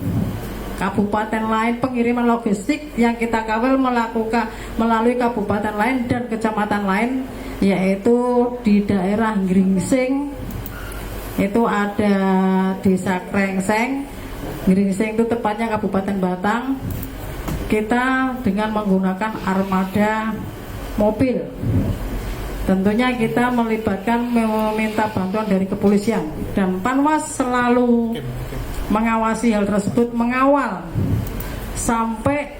Speaker 3: pengiriman logistik yang kita kawal melakukan melalui kabupaten lain dan kecamatan lain, yaitu di daerah Gringsing. Itu ada desa Krengseng. Gringsing itu tepatnya Kabupaten Batang. Kita dengan menggunakan armada mobil tentunya kita meminta bantuan dari kepolisian, dan Panwas selalu mengawasi hal tersebut, mengawal sampai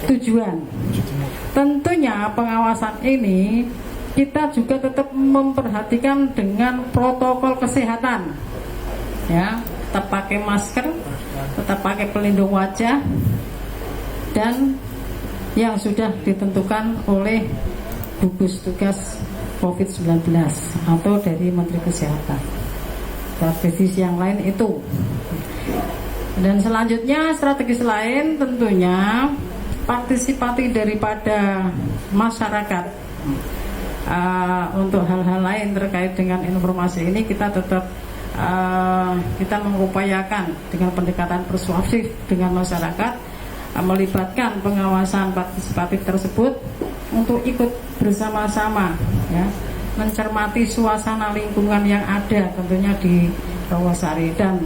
Speaker 3: tujuan. Tentunya pengawasan ini kita juga tetap memperhatikan dengan protokol kesehatan, ya, tetap pakai masker, tetap pakai pelindung wajah, dan yang sudah ditentukan oleh gugus tugas COVID-19 atau dari Menteri Kesehatan. Strategi yang lain itu. Dan selanjutnya strategi lain tentunya partisipasi daripada masyarakat. Untuk hal-hal lain terkait dengan informasi ini kita tetap kita mengupayakan dengan pendekatan persuasif dengan masyarakat, melibatkan pengawasan partisipatif tersebut untuk ikut bersama-sama, ya, mencermati suasana lingkungan yang ada tentunya di Rawasari. Dan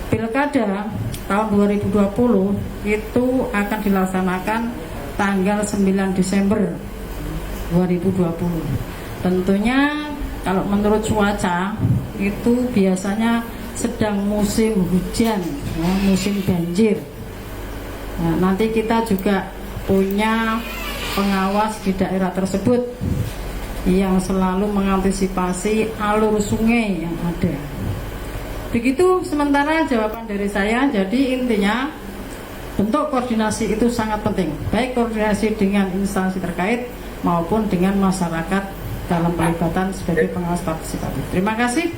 Speaker 3: Pilkada tahun 2020 itu akan dilaksanakan tanggal 9 Desember 2020. Tentunya kalau menurut cuaca itu biasanya sedang musim hujan, ya, musim banjir. Nah, nanti kita juga punya pengawas di daerah tersebut yang selalu mengantisipasi alur sungai yang ada. Begitu sementara jawaban dari saya. Jadi intinya bentuk koordinasi itu sangat penting, baik koordinasi dengan instansi terkait maupun dengan masyarakat dalam pelibatan sebagai pengawas partisipatif. Terima kasih.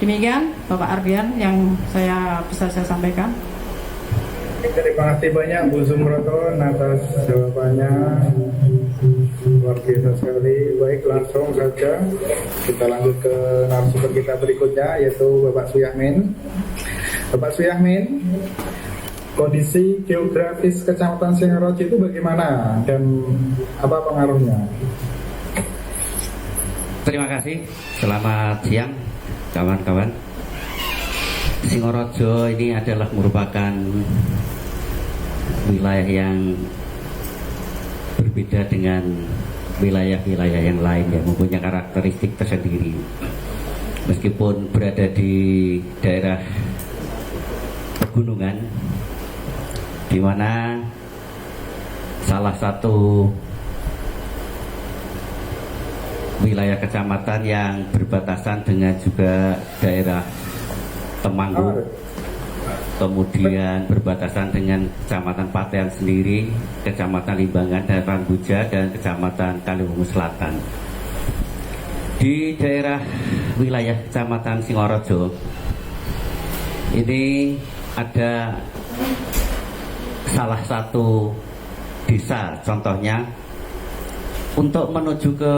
Speaker 3: Demikian Bapak Ardian yang bisa saya sampaikan.
Speaker 1: Terima kasih banyak Bu Sumroto atas jawabannya, luar biasa sekali. Baik, langsung saja kita lanjut ke narasumber kita berikutnya, yaitu Bapak Suyahmin. Bapak Suyahmin, kondisi geografis Kecamatan Singorojo itu bagaimana dan apa pengaruhnya?
Speaker 6: Terima kasih. Selamat siang kawan-kawan. Singorojo ini adalah merupakan wilayah yang berbeda dengan wilayah-wilayah yang lain, yang mempunyai karakteristik tersendiri. Meskipun berada di daerah pegunungan, di mana salah satu wilayah kecamatan yang berbatasan dengan juga daerah Temanggung, kemudian berbatasan dengan Kecamatan Patean sendiri, Kecamatan Limbangan dan Rambuja, dan Kecamatan Kaliwungu Selatan. Di daerah wilayah Kecamatan Singorojo ini ada salah satu desa, contohnya untuk menuju ke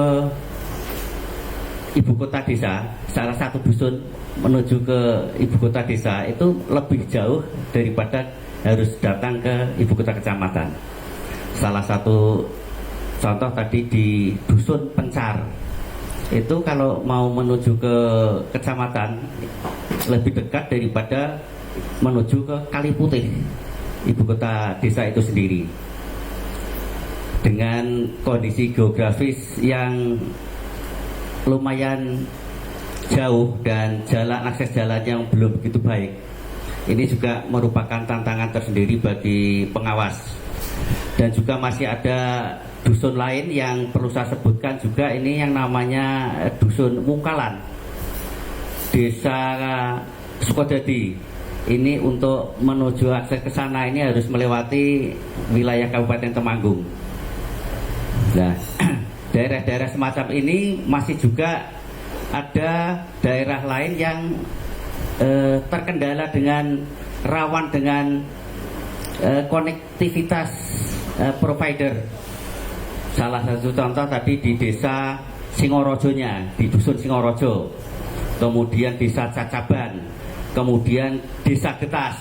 Speaker 6: ibu kota desa, salah satu dusun menuju ke ibu kota desa itu lebih jauh daripada harus datang ke ibu kota kecamatan. Salah satu contoh tadi di dusun Pencar, itu kalau mau menuju ke kecamatan lebih dekat daripada menuju ke Kaliputih, ibu kota desa itu sendiri. Dengan kondisi geografis yang lumayan jauh dan akses jalan yang belum begitu baik, ini juga merupakan tantangan tersendiri bagi pengawas. Dan juga masih ada dusun lain yang perlu saya sebutkan juga, ini yang namanya dusun Mungkalan, desa Sukodadi. Ini untuk menuju akses ke sana ini harus melewati wilayah Kabupaten Temanggung. Nah, daerah-daerah semacam ini masih juga ada daerah lain yang terkendala dengan rawan dengan konektivitas provider. Salah satu contoh tadi di desa Singorojonya, di dusun Singorojo, kemudian desa Cacaban, kemudian desa Getas.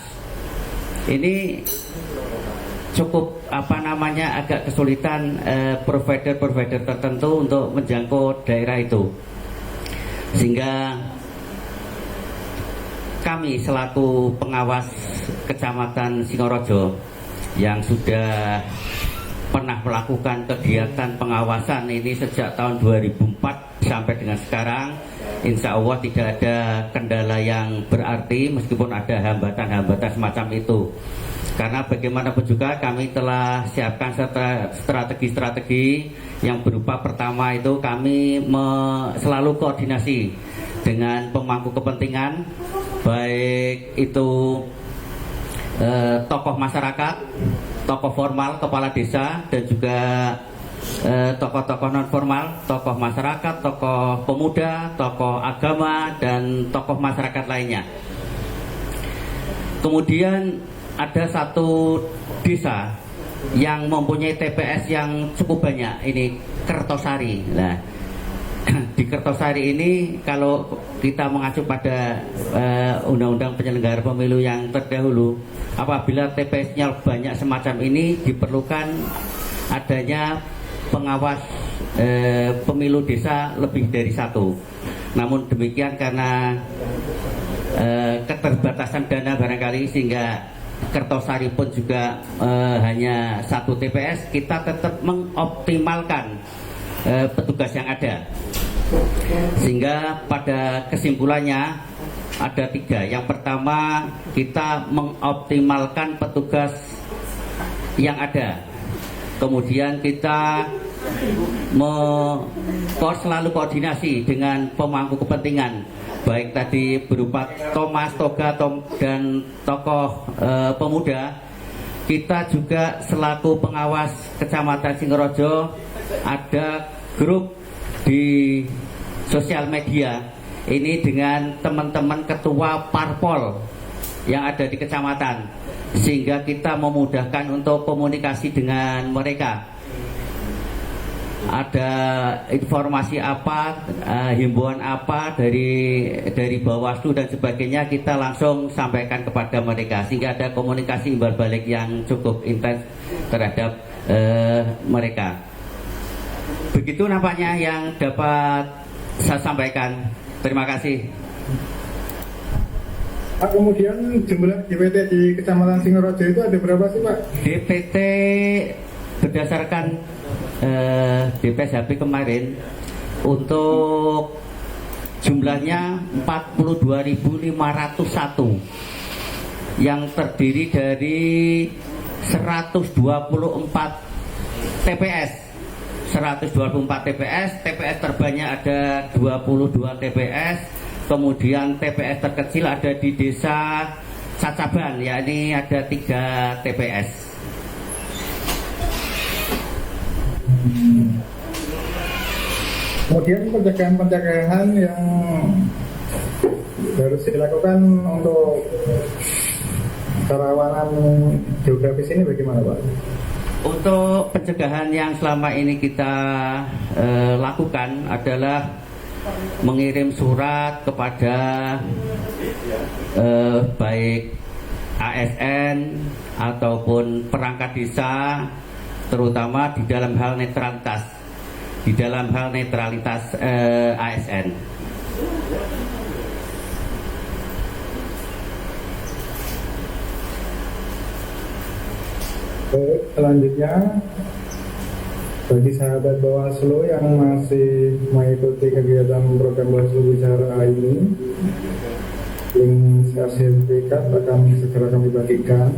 Speaker 6: Ini cukup agak kesulitan provider tertentu untuk menjangkau daerah itu, sehingga kami selaku pengawas Kecamatan Singorojo yang sudah pernah melakukan kegiatan pengawasan ini sejak tahun 2004 sampai dengan sekarang. Insya Allah tidak ada kendala yang berarti meskipun ada hambatan-hambatan semacam itu. Karena bagaimanapun juga kami telah siapkan strategi-strategi yang berupa pertama itu kami selalu koordinasi dengan pemangku kepentingan, baik itu tokoh masyarakat, tokoh formal, kepala desa, dan juga tokoh-tokoh non formal, tokoh masyarakat, tokoh pemuda, tokoh agama, dan tokoh masyarakat lainnya. Kemudian ada satu desa yang mempunyai TPS yang cukup banyak, ini Kertosari. Nah, di Kertosari ini kalau kita mengacu pada undang-undang penyelenggara pemilu yang terdahulu, apabila TPS-nya banyak semacam ini diperlukan adanya pengawas pemilu desa lebih dari satu. Namun demikian karena keterbatasan dana barangkali sehingga Kertosari pun juga hanya satu TPS, kita tetap mengoptimalkan petugas yang ada. Sehingga pada kesimpulannya ada 3. Yang pertama, kita mengoptimalkan petugas yang ada. Kemudian kita selalu koordinasi dengan pemangku kepentingan, baik tadi berupa Thomas, Toga, dan tokoh pemuda. Kita juga selaku pengawas Kecamatan Singorejo ada grup di sosial media ini dengan teman-teman ketua parpol yang ada di kecamatan, sehingga kita memudahkan untuk komunikasi dengan mereka. Ada informasi apa, himbauan apa dari Bawaslu dan sebagainya, kita langsung sampaikan kepada mereka, sehingga ada komunikasi imbal balik yang cukup intens terhadap mereka. Begitu nampaknya yang dapat saya sampaikan. Terima kasih.
Speaker 1: Pak, kemudian jumlah DPT di Kecamatan Singorejo itu ada berapa sih, Pak?
Speaker 6: DPT berdasarkan DPSHP kemarin untuk jumlahnya 42.501 yang terdiri dari 124 TPS. 124 TPS, TPS terbanyak ada 22 TPS, kemudian TPS terkecil ada di desa Cacaban, yakni ada 3 TPS.
Speaker 1: Kemudian pencegahan yang harus dilakukan untuk kerawanan geografis ini bagaimana, Pak?
Speaker 6: Untuk pencegahan yang selama ini kita lakukan adalah mengirim surat kepada baik ASN ataupun perangkat desa, terutama di dalam hal netralitas ASN.
Speaker 1: Selanjutnya, bagi sahabat Bawaslu yang masih mengikuti kegiatan program Bawaslu Bicara ini, link sertifikat akan segera kami bagikan.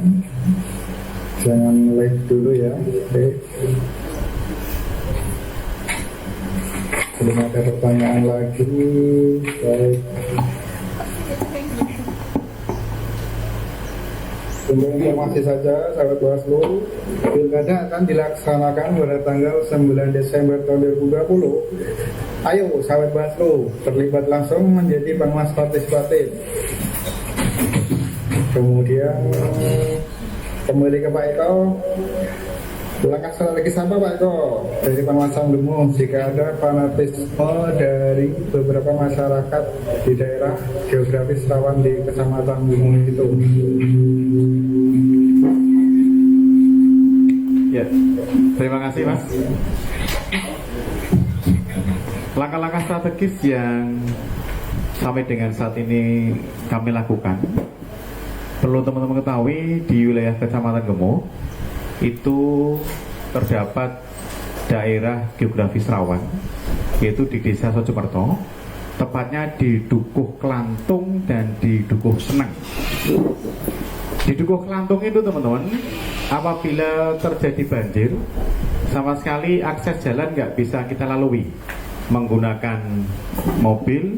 Speaker 1: Jangan live dulu ya. Oke. Belum ada pertanyaan lagi. Baik. Untuk informasi saja, sahabat Bawaslu, pilkada akan dilaksanakan pada tanggal 9 Desember tahun 2020. Ayo, sahabat Bawaslu, terlibat langsung menjadi pengawas partisipatif. Kemudian kembali ke Pak Eko. Langkah strategis apa, Pak Eko, dari pengawasan umum jika ada fanatisme dari beberapa masyarakat di daerah geografis rawan di kecamatan umum itu?
Speaker 4: Ya, terima kasih Mas. Langkah-langkah strategis yang sampai dengan saat ini kami lakukan, perlu teman-teman ketahui di wilayah Kecamatan Gemo itu terdapat daerah geografis rawan, yaitu di Desa Sojomerto, tepatnya di Dukuh Klantung dan di Dukuh Seneng. Di Dukuh Klantung itu teman-teman, apabila terjadi banjir, sama sekali akses jalan nggak bisa kita lalui. Menggunakan mobil,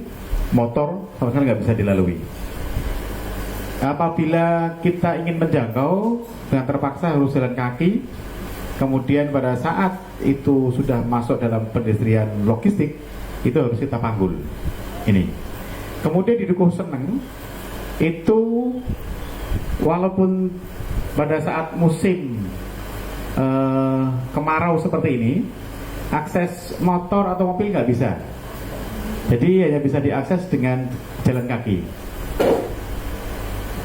Speaker 4: motor, sama sekali nggak bisa dilalui. Apabila kita ingin menjangkau, dengan terpaksa harus jalan kaki. Kemudian pada saat itu sudah masuk dalam pendestrian logistik, itu harus kita panggul. Ini. Kemudian di Dukuh Seneng itu, walaupun pada saat musim kemarau seperti ini, akses motor atau mobil nggak bisa. Jadi hanya bisa diakses dengan jalan kaki.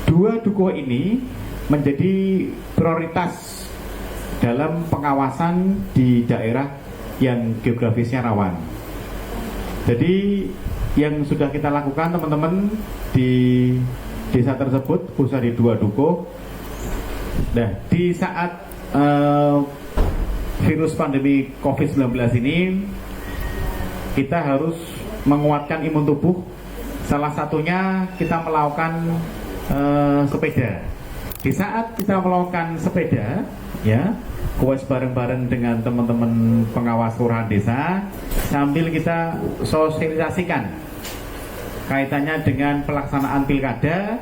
Speaker 4: Dua dukuh ini menjadi prioritas dalam pengawasan di daerah yang geografisnya rawan. Jadi yang sudah kita lakukan teman-teman di desa tersebut, khususnya di dua dukuh. Nah, di saat virus pandemi COVID-19 ini, kita harus menguatkan imun tubuh. Salah satunya kita melakukan sepeda. Di saat kita melakukan sepeda, ya, kuas bareng-bareng dengan teman-teman pengawas kelurahan desa, sambil kita sosialisasikan kaitannya dengan pelaksanaan pilkada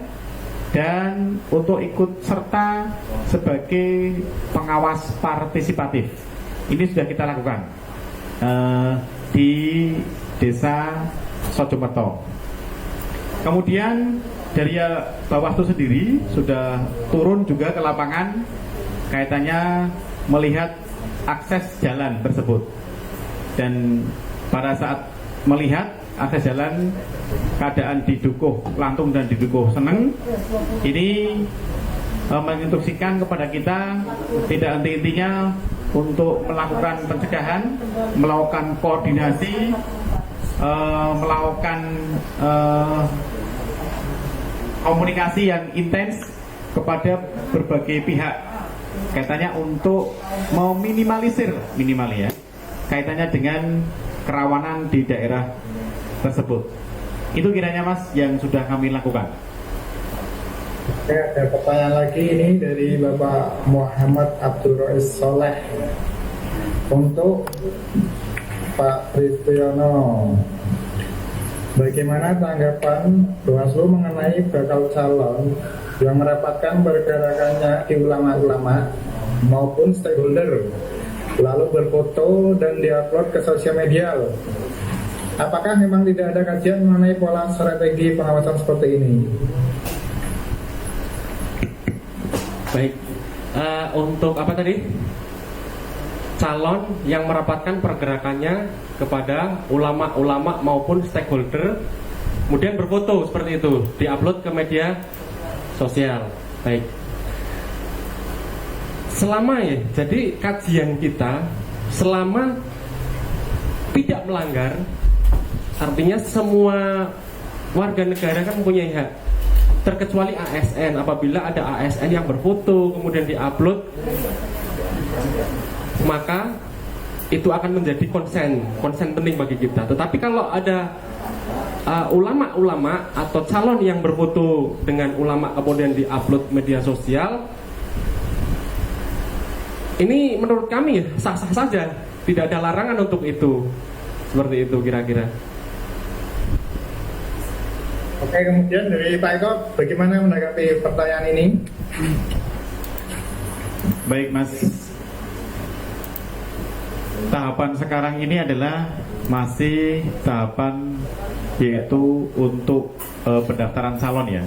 Speaker 4: dan untuk ikut serta sebagai pengawas partisipatif. Ini sudah kita lakukan di Desa Sojomerto. Kemudian dari Bawaslu sendiri sudah turun juga ke lapangan kaitannya melihat akses jalan tersebut. Dan pada saat melihat akses jalan, keadaan di Dukuh Klantung dan di Dukuh Seneng ini menginstruksikan kepada kita tidak henti-hentinya untuk melakukan pencegahan, melakukan koordinasi, melakukan komunikasi yang intens kepada berbagai pihak kaitannya untuk meminimalisir kaitannya dengan kerawanan di daerah tersebut. Itu kiranya Mas yang sudah kami lakukan.
Speaker 1: Oke, ada pertanyaan lagi ini dari Bapak Muhammad Abdul Rois Soleh untuk Pak Pristiono. Bagaimana tanggapan Bawaslu mengenai bakal calon yang merapatkan pergerakannya di ulama-ulama maupun stakeholder, lalu berfoto dan diupload ke sosial media? Apakah memang tidak ada kajian mengenai pola strategi pengawasan seperti ini?
Speaker 5: Baik, untuk apa tadi? Calon yang merapatkan pergerakannya kepada ulama-ulama maupun stakeholder, kemudian berfoto seperti itu, diupload ke media sosial. Baik. Selama jadi kajian kita, selama tidak melanggar, artinya semua warga negara kan mempunyai hak, terkecuali ASN. Apabila ada ASN yang berfoto kemudian diupload, maka itu akan menjadi konsen penting bagi kita. Tetapi kalau ada ulama-ulama atau calon yang berfoto dengan ulama kemudian diupload media sosial, ini menurut kami sah-sah saja, tidak ada larangan untuk itu. Seperti itu kira-kira.
Speaker 1: Oke, kemudian dari Pak Eko, bagaimana menanggapi pertanyaan ini?
Speaker 4: Baik Mas, tahapan sekarang ini adalah masih tahapan yaitu untuk pendaftaran calon ya.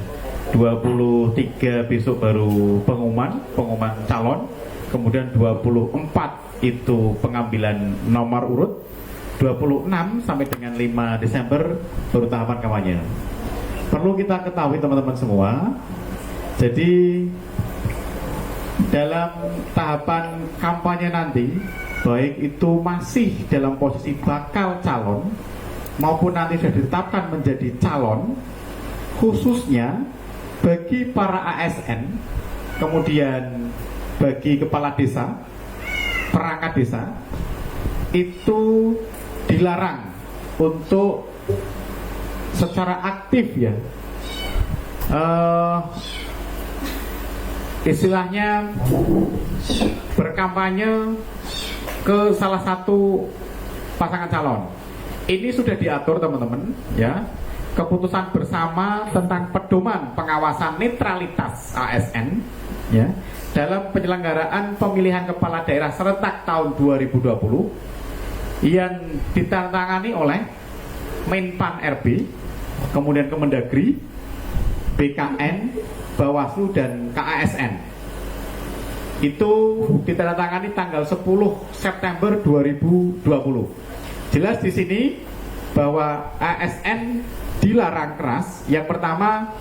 Speaker 4: 23 besok baru pengumuman calon. Kemudian 24 itu pengambilan nomor urut. 26 sampai dengan 5 Desember baru tahapan kampanye. Perlu kita ketahui teman-teman semua. Jadi dalam tahapan kampanye nanti, baik itu masih dalam posisi bakal calon maupun nanti sudah ditetapkan menjadi calon, khususnya bagi para ASN, kemudian bagi kepala desa, perangkat desa itu dilarang untuk secara aktif ya, istilahnya berkampanye ke salah satu pasangan calon. Ini sudah diatur teman-teman ya, keputusan bersama tentang pedoman pengawasan netralitas ASN ya dalam penyelenggaraan pemilihan kepala daerah serentak tahun 2020 yang ditandatangani oleh Menpan RB, kemudian Kemendagri, BKN, Bawaslu dan KASN. Itu ditandatangani tanggal 10 September 2020. Jelas di sini bahwa ASN dilarang keras. Yang pertama,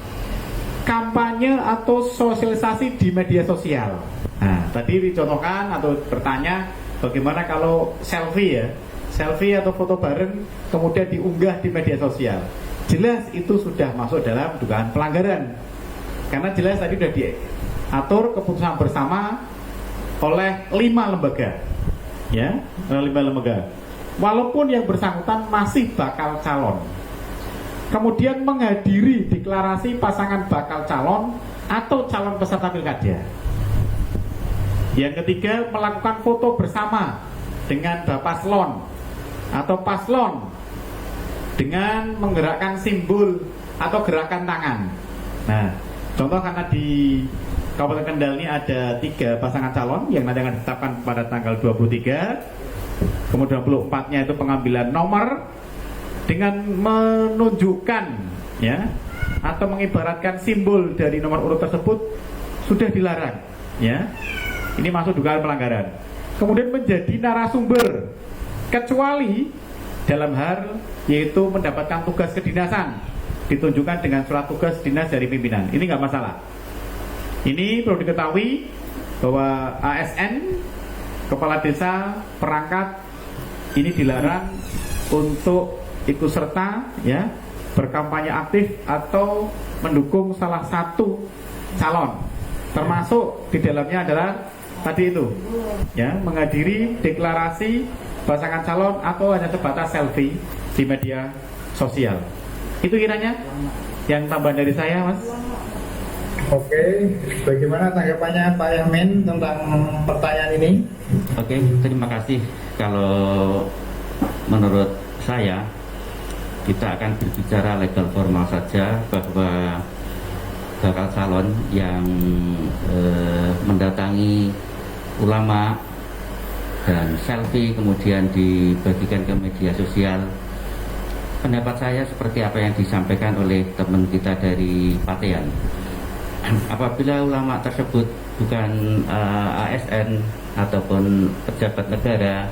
Speaker 4: kampanye atau sosialisasi di media sosial. Nah, tadi dicontohkan atau bertanya bagaimana kalau selfie ya, selfie atau foto bareng kemudian diunggah di media sosial. Jelas itu sudah masuk dalam dugaan pelanggaran. Karena jelas tadi sudah diatur keputusan bersama oleh 5 lembaga. Ya, 5 lembaga. Walaupun yang bersangkutan masih bakal calon. Kemudian menghadiri deklarasi pasangan bakal calon atau calon peserta pilkada. Yang ketiga, melakukan foto bersama dengan Bapaslon atau paslon dengan menggerakkan simbol atau gerakan tangan. Nah, contoh karena di Kabupaten Kendal ini ada 3 pasangan calon yang nanti akan ditetapkan pada tanggal 23. Kemudian 24-nya itu pengambilan nomor dengan menunjukkan ya atau mengibaratkan simbol dari nomor urut tersebut sudah dilarang ya. Ini masuk dugaan pelanggaran. Kemudian menjadi narasumber kecuali dalam hal yaitu mendapatkan tugas kedinasan ditunjukkan dengan surat tugas dinas dari pimpinan. Ini nggak masalah. Ini perlu diketahui bahwa ASN kepala desa perangkat ini dilarang untuk ikut serta ya berkampanye aktif atau mendukung salah satu calon, termasuk di dalamnya adalah tadi itu ya menghadiri deklarasi pasangan calon atau hanya sebatas selfie di media sosial. Itu kiranya yang tambahan dari saya, Mas.
Speaker 1: Oke, bagaimana tanggapannya Pak Yamin tentang pertanyaan ini?
Speaker 6: Oke, terima kasih. Kalau menurut saya, kita akan berbicara legal formal saja bahwa bakal calon yang mendatangi ulama dan selfie kemudian dibagikan ke media sosial. Pendapat saya seperti apa yang disampaikan oleh teman kita dari Patean. Apabila ulama tersebut bukan ASN ataupun pejabat negara,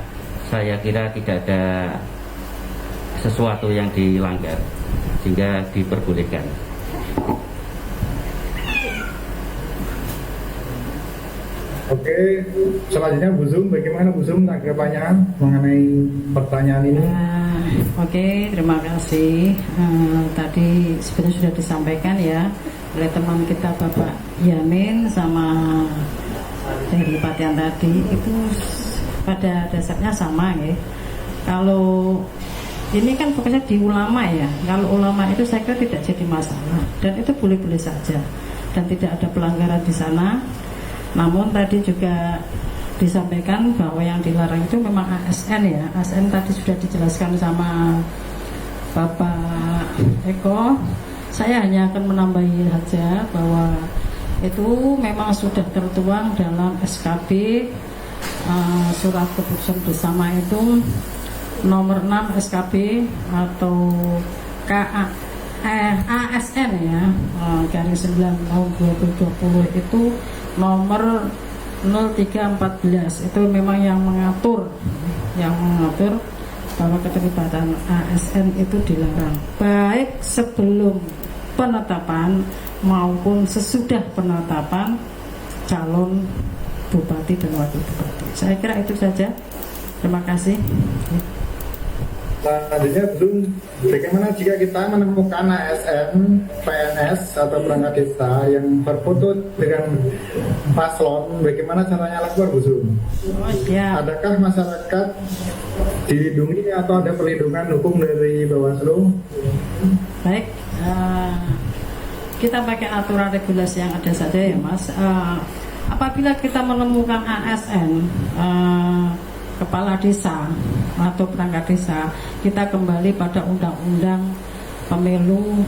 Speaker 6: saya kira tidak ada sesuatu yang dilanggar sehingga diperbolehkan.
Speaker 1: Oke, selanjutnya Bu Zum, bagaimana Bu Zum tanggapannya mengenai pertanyaan ini?
Speaker 3: Oke, terima kasih. Tadi sebenarnya sudah disampaikan ya oleh teman kita Bapak Yamin sama dari Patian tadi, itu pada dasarnya sama ya. Kalau ini kan fokusnya di ulama ya, kalau ulama itu saya kira tidak jadi masalah dan itu boleh-boleh saja dan tidak ada pelanggaran di sana. Namun tadi juga disampaikan bahwa yang dilarang itu memang ASN ya. ASN tadi sudah dijelaskan sama Bapak Eko. Saya hanya akan menambahi saja bahwa itu memang sudah tertuang dalam SKB surat keputusan bersama itu nomor 6 SKB atau ASN ya garing 9 tahun 2020 itu nomor 0314 itu memang yang mengatur bahwa keterlibatan ASN itu dilarang baik sebelum penetapan maupun sesudah penetapan calon bupati dan wakil bupati. Saya kira itu saja. Terima kasih.
Speaker 1: Selanjutnya belum, bagaimana jika kita menemukan ASN, PNS atau perangkat desa yang berfoto dengan paslon, bagaimana caranya lapor Bu Sum?
Speaker 3: Oh, siap.
Speaker 1: Adakah masyarakat dilindungi atau ada perlindungan hukum dari Bawaslu?
Speaker 3: Baik, kita pakai aturan regulasi yang ada saja ya Mas. Apabila kita menemukan ASN, kepala desa atau perangkat desa, kita kembali pada Undang-Undang Pemilu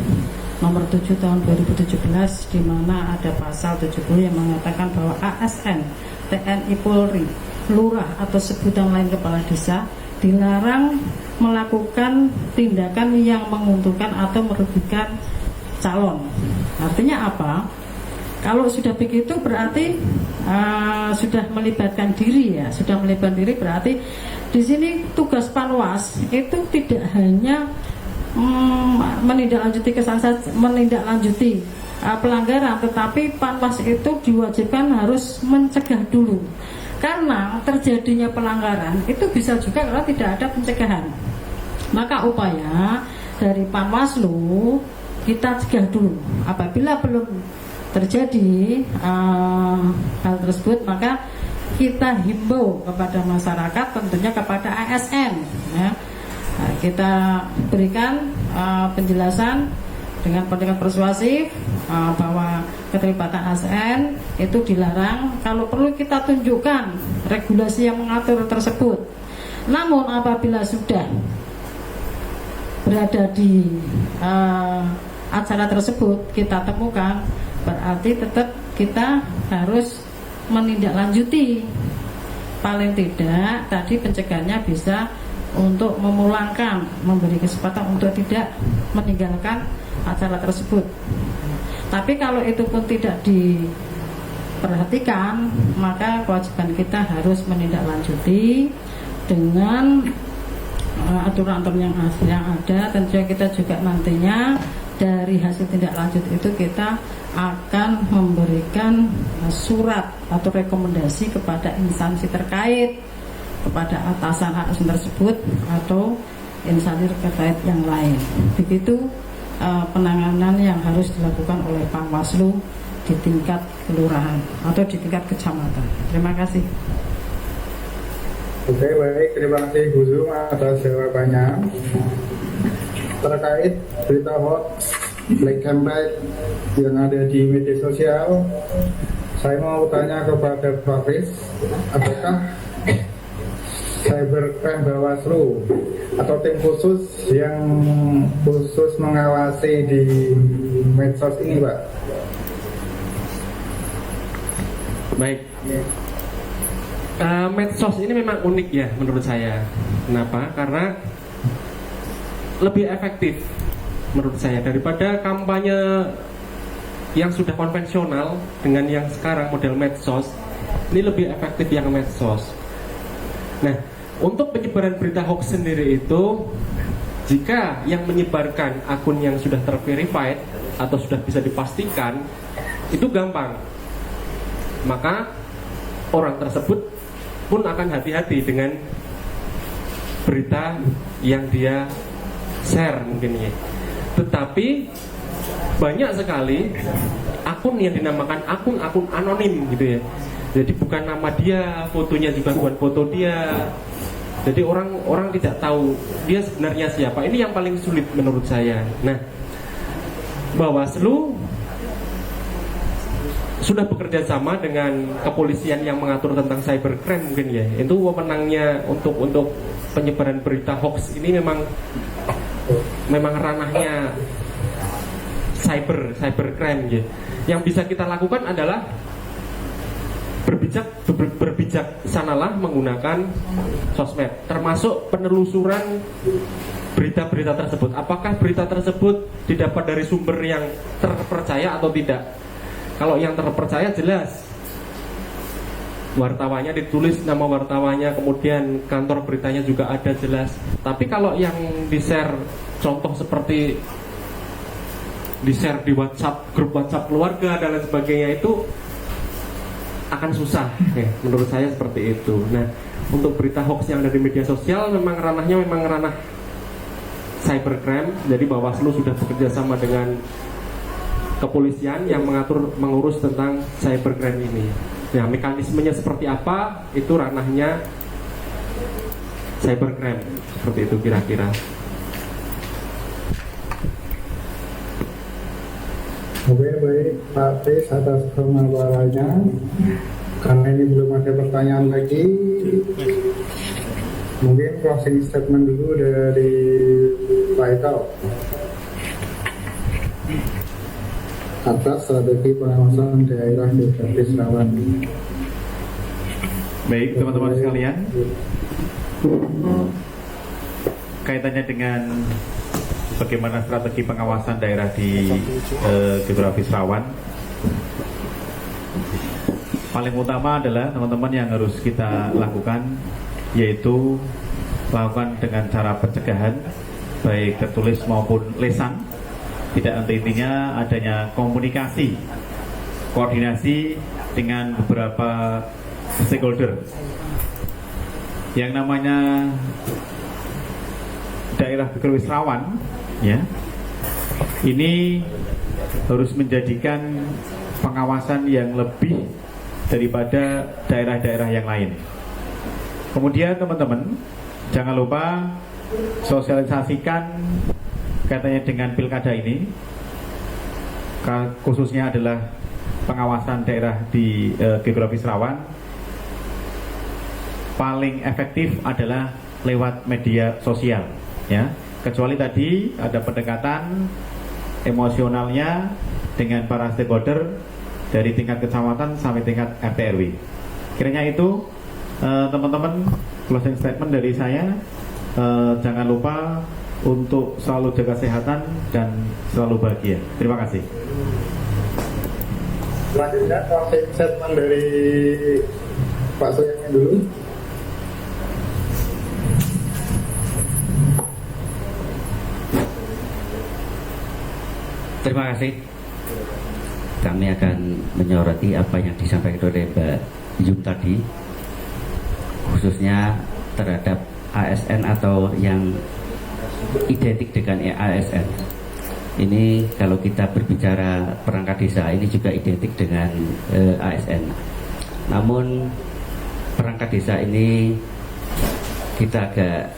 Speaker 3: nomor 7 tahun 2017, di mana ada pasal 70 yang mengatakan bahwa ASN, TNI Polri, lurah atau sebutan lain kepala desa dilarang melakukan tindakan yang menguntungkan atau merugikan calon. Artinya apa? Kalau sudah begitu berarti sudah melibatkan diri ya, sudah melibatkan diri berarti di sini tugas Panwas itu tidak hanya menindaklanjuti pelanggaran, tetapi Panwas itu diwajibkan harus mencegah dulu. Karena terjadinya pelanggaran itu bisa juga kalau tidak ada pencegahan. Maka upaya dari Panwaslu kita cegah dulu. Apabila belum terjadi hal tersebut, maka kita himbau kepada masyarakat, tentunya kepada ASN ya. Nah, kita berikan penjelasan dengan pendekatan persuasif bahwa keterlibatan ASN itu dilarang. Kalau perlu kita tunjukkan regulasi yang mengatur tersebut. Namun apabila sudah berada di acara tersebut kita temukan, berarti tetap kita harus menindaklanjuti. Paling tidak tadi pencegahannya bisa untuk memulangkan, memberi kesempatan untuk tidak meninggalkan acara tersebut. Tapi kalau itu pun tidak diperhatikan, maka kewajiban kita harus menindaklanjuti dengan aturan-aturan yang ada. Tentunya kita juga nantinya dari hasil tindak lanjut itu kita akan memberikan surat atau rekomendasi kepada instansi terkait, kepada atasan ASN tersebut atau instansi terkait yang lain. Begitu penanganan yang harus dilakukan oleh Panwaslu di tingkat kelurahan atau di tingkat kecamatan. Terima kasih.
Speaker 1: Oke, baik, terima kasih Bu Zum atas jawabannya. Terkait berita hoax, black campaign yang ada di media sosial, saya mau tanya kepada Pak Riz, apakah Cybercrime Bawaslu atau tim khusus yang khusus mengawasi di medsos ini, Pak?
Speaker 5: Baik. Medsos ini memang unik ya menurut saya. Kenapa? Karena lebih efektif menurut saya daripada kampanye yang sudah konvensional dengan yang sekarang model medsos. Ini lebih efektif yang medsos. Nah, untuk penyebaran berita hoax sendiri itu, jika yang menyebarkan akun yang sudah terverified atau sudah bisa dipastikan, itu gampang. Maka orang tersebut pun akan hati-hati dengan berita yang dia share mungkin ya. Tetapi banyak sekali akun yang dinamakan akun-akun anonim gitu ya. Jadi bukan nama dia, fotonya juga bukan foto dia. Jadi orang tidak tahu dia sebenarnya siapa. Ini yang paling sulit menurut saya. Nah, Bawaslu sudah bekerja sama dengan kepolisian yang mengatur tentang cybercrime mungkin ya. Itu wewenangnya untuk penyebaran berita hoax ini memang ranahnya cybercrime ya. Yang bisa kita lakukan adalah berbijaksanalah menggunakan sosmed, termasuk penelusuran berita-berita tersebut. Apakah berita tersebut didapat dari sumber yang terpercaya atau tidak? Kalau yang terpercaya jelas wartawannya ditulis nama wartawannya, kemudian kantor beritanya juga ada jelas. Tapi kalau yang di-share, contoh seperti di-share di WhatsApp, grup WhatsApp keluarga dan lain sebagainya, itu akan susah ya, menurut saya seperti itu. Nah, untuk berita hoax yang ada di media sosial memang ranahnya memang ranah cybercrime. Jadi Bawaslu sudah bekerja sama dengan kepolisian yang mengurus tentang cybercrime ini. Nah, mekanismenya seperti apa itu ranahnya cybercrime, seperti itu kira-kira.
Speaker 1: Oke, baik Pak Tis atas pemaparannya. Karena ini belum ada pertanyaan lagi, mungkin closing statement dulu dari Pak Eko atas strategi pengawasan daerah geografis rawan.
Speaker 4: Baik teman-teman sekalian, kaitannya dengan bagaimana strategi pengawasan daerah di geografis rawan, paling utama adalah teman-teman yang harus kita lakukan, yaitu lakukan dengan cara pencegahan baik tertulis maupun lisan. Tidak henti-hentinya adanya komunikasi, koordinasi dengan beberapa stakeholder. Yang namanya daerah geografis rawan, ya, ini harus menjadikan pengawasan yang lebih daripada daerah-daerah yang lain. Kemudian teman-teman, jangan lupa sosialisasikan katanya dengan pilkada ini, khususnya adalah pengawasan daerah di geografis rawan. Paling efektif adalah lewat media sosial, ya. Kecuali tadi ada pendekatan emosionalnya dengan para stakeholder dari tingkat kecamatan sampai tingkat RT RW. Kiranya itu teman-teman, closing statement dari saya. Jangan lupa untuk selalu jaga kesehatan dan selalu bahagia. Terima kasih.
Speaker 1: Selanjutnya closing statement dari Pak Soeharto dulu.
Speaker 6: Terima kasih. Kami akan menyoroti apa yang disampaikan oleh Mbak Yum tadi, khususnya terhadap ASN atau yang identik dengan ASN. Ini kalau kita berbicara perangkat desa, ini juga identik dengan ASN. Namun perangkat desa ini kita agak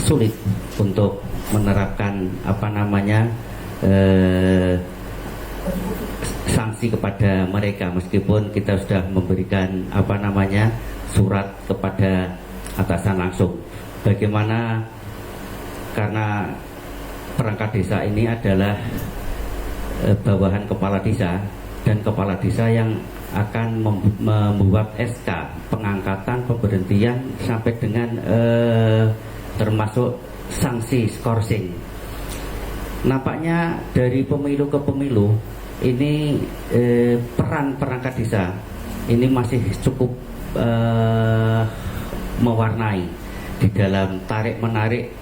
Speaker 6: sulit untuk menerapkan sanksi kepada mereka, meskipun kita sudah memberikan surat kepada atasan langsung. Bagaimana, karena perangkat desa ini adalah bawahan kepala desa, dan kepala desa yang akan membuat SK pengangkatan, pemberhentian sampai dengan termasuk sanksi skorsing. Nampaknya dari pemilu ke pemilu ini peran perangkat desa ini masih cukup mewarnai di dalam tarik-menarik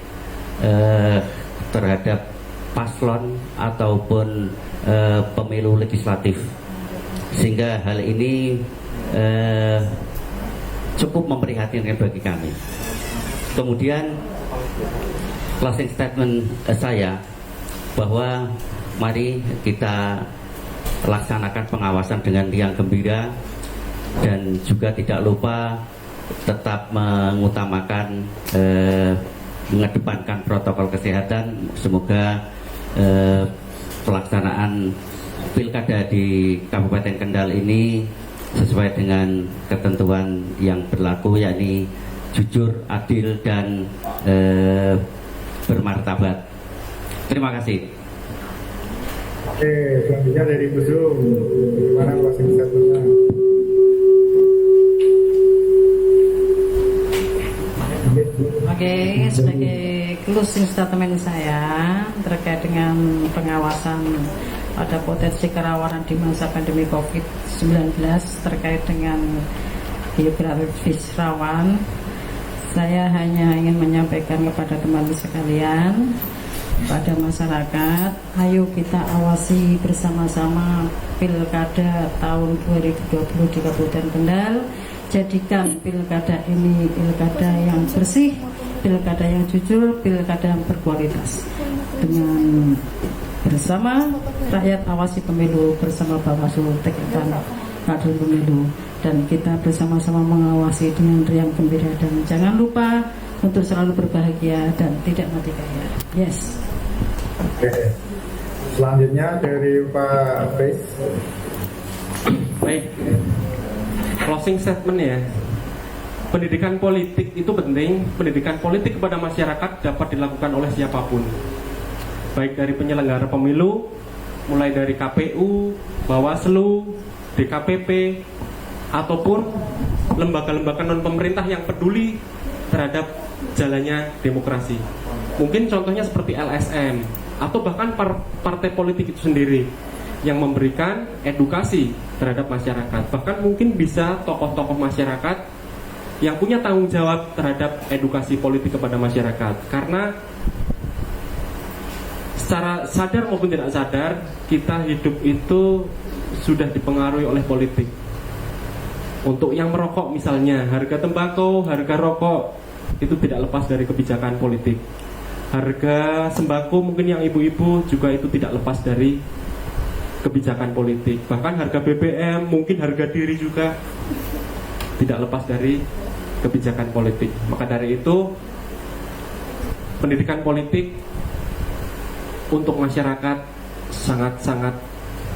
Speaker 6: terhadap paslon ataupun pemilu legislatif, sehingga hal ini cukup memprihatinkan bagi kami. Kemudian closing statement saya bahwa mari kita laksanakan pengawasan dengan riang gembira, dan juga tidak lupa tetap mengutamakan mengedepankan protokol kesehatan. Semoga pelaksanaan pilkada di Kabupaten Kendal ini sesuai dengan ketentuan yang berlaku, yakni jujur, adil, dan bermartabat. Terima kasih.
Speaker 1: Oke, selanjutnya dari Bu Zoom. Gimana closing statement-nya?
Speaker 3: Oke, sebagai closing statement saya terkait dengan pengawasan pada potensi kerawanan di masa pandemi COVID-19 terkait dengan geografis rawan, saya hanya ingin menyampaikan kepada teman-teman sekalian, pada masyarakat, ayo kita awasi bersama-sama pilkada tahun 2020 di Kabupaten Kendal. Jadikan pilkada ini pilkada yang bersih, pilkada yang jujur, pilkada yang berkualitas. Dengan bersama rakyat awasi pemilu, bersama Bawaslu tegakkan adil pemilu, dan kita bersama-sama mengawasi dengan riang gembira, dan jangan lupa untuk selalu berbahagia dan tidak mati kaya. Yes.
Speaker 1: Oke. Selanjutnya dari Pak Fris.
Speaker 5: Baik, closing statement ya. Pendidikan politik itu penting. Pendidikan politik kepada masyarakat dapat dilakukan oleh siapapun, baik dari penyelenggara pemilu, mulai dari KPU, Bawaslu, DKPP, ataupun lembaga-lembaga non pemerintah yang peduli terhadap jalannya demokrasi. Mungkin contohnya seperti LSM, atau bahkan partai politik itu sendiri yang memberikan edukasi terhadap masyarakat. Bahkan mungkin bisa tokoh-tokoh masyarakat yang punya tanggung jawab terhadap edukasi politik kepada masyarakat. Karena secara sadar maupun tidak sadar, kita hidup itu sudah dipengaruhi oleh politik. Untuk yang merokok misalnya, harga tembakau, harga rokok itu tidak lepas dari kebijakan politik. Harga sembako mungkin yang ibu-ibu juga itu tidak lepas dari kebijakan politik. Bahkan harga BBM, mungkin harga diri juga tidak lepas dari kebijakan politik. Maka dari itu, pendidikan politik untuk masyarakat sangat-sangat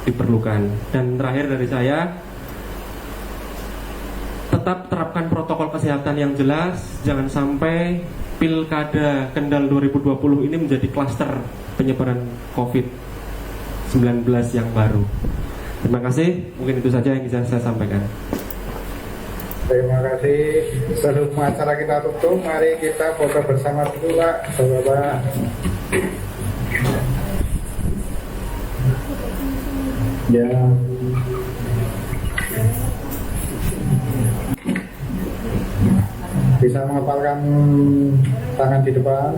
Speaker 5: diperlukan. Dan terakhir dari saya, tetap terapkan protokol kesehatan yang jelas. Jangan sampai Pilkada Kendal 2020 ini menjadi klaster penyebaran COVID-19 yang baru. Terima kasih, mungkin itu saja yang bisa saya sampaikan.
Speaker 1: Terima kasih. Sebelum acara kita tutup, mari kita foto bersama dulu, Pak, Bapak. Ya. Bisa menghafalkan tangan di depan.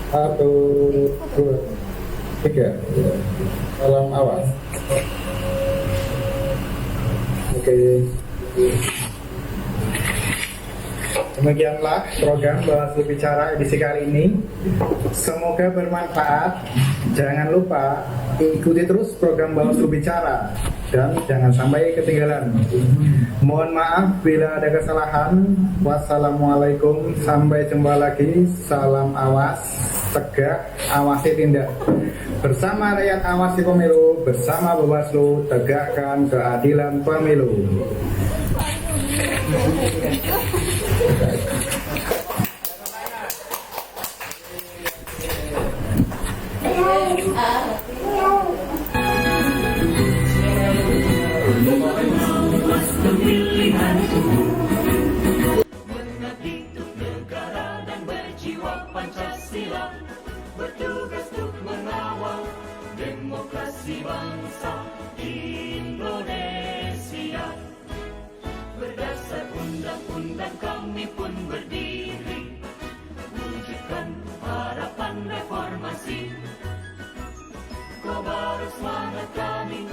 Speaker 1: Satu, dua, tiga. Salam awas. Oke. Demikianlah program Bawaslu Bicara edisi kali ini. Semoga bermanfaat. Jangan lupa ikuti terus program Bawaslu Bicara dan jangan sampai ketinggalan. Mohon maaf bila ada kesalahan. Wassalamualaikum, sampai jumpa lagi. Salam awas, tegak, awasi tindak. Bersama rakyat awasi pemilu, bersama Bawaslu tegakkan keadilan pemilu.
Speaker 7: Mengabdi untuk negara dan berjiwa Pancasila, bertugas untuk mengawal demokrasi bangsa Indonesia. Berdasar undang-undang kami pun berdiri, wujudkan harapan reformasi. Kobarus semangat kami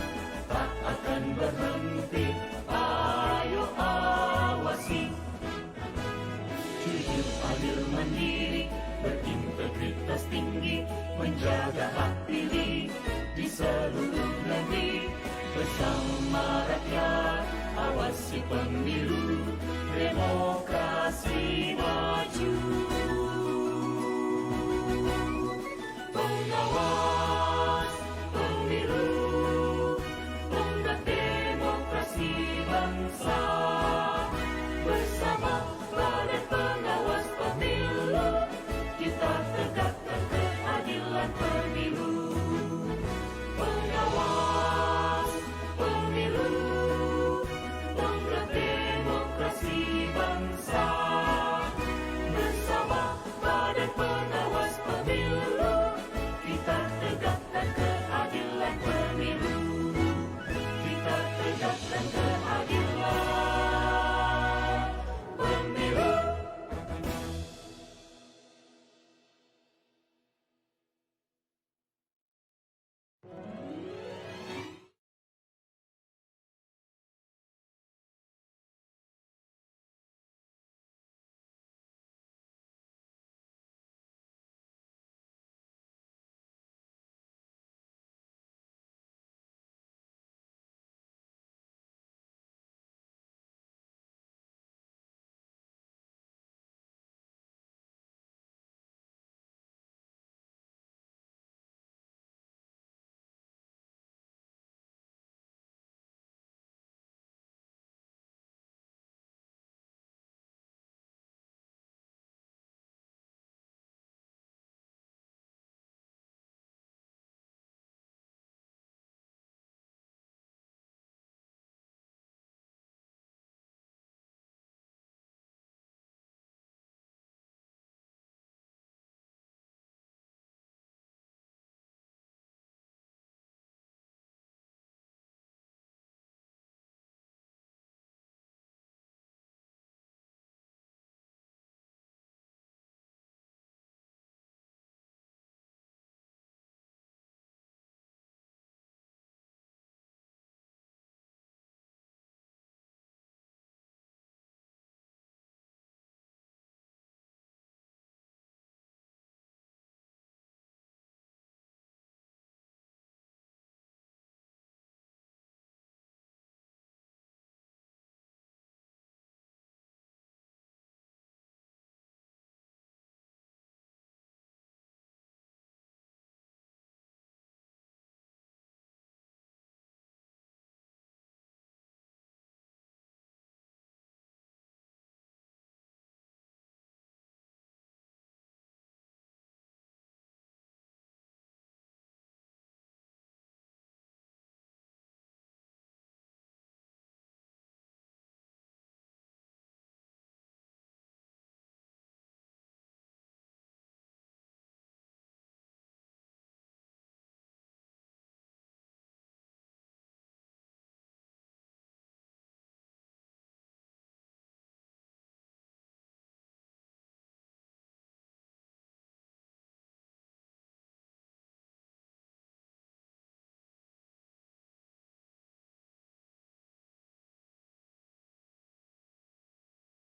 Speaker 7: tak akan berhenti, ayo awasi. Jujur, adil, mandiri, berintegritas tinggi, menjaga hak pilih di seluruh negeri. Bersama rakyat awasi pemilu, demokrasi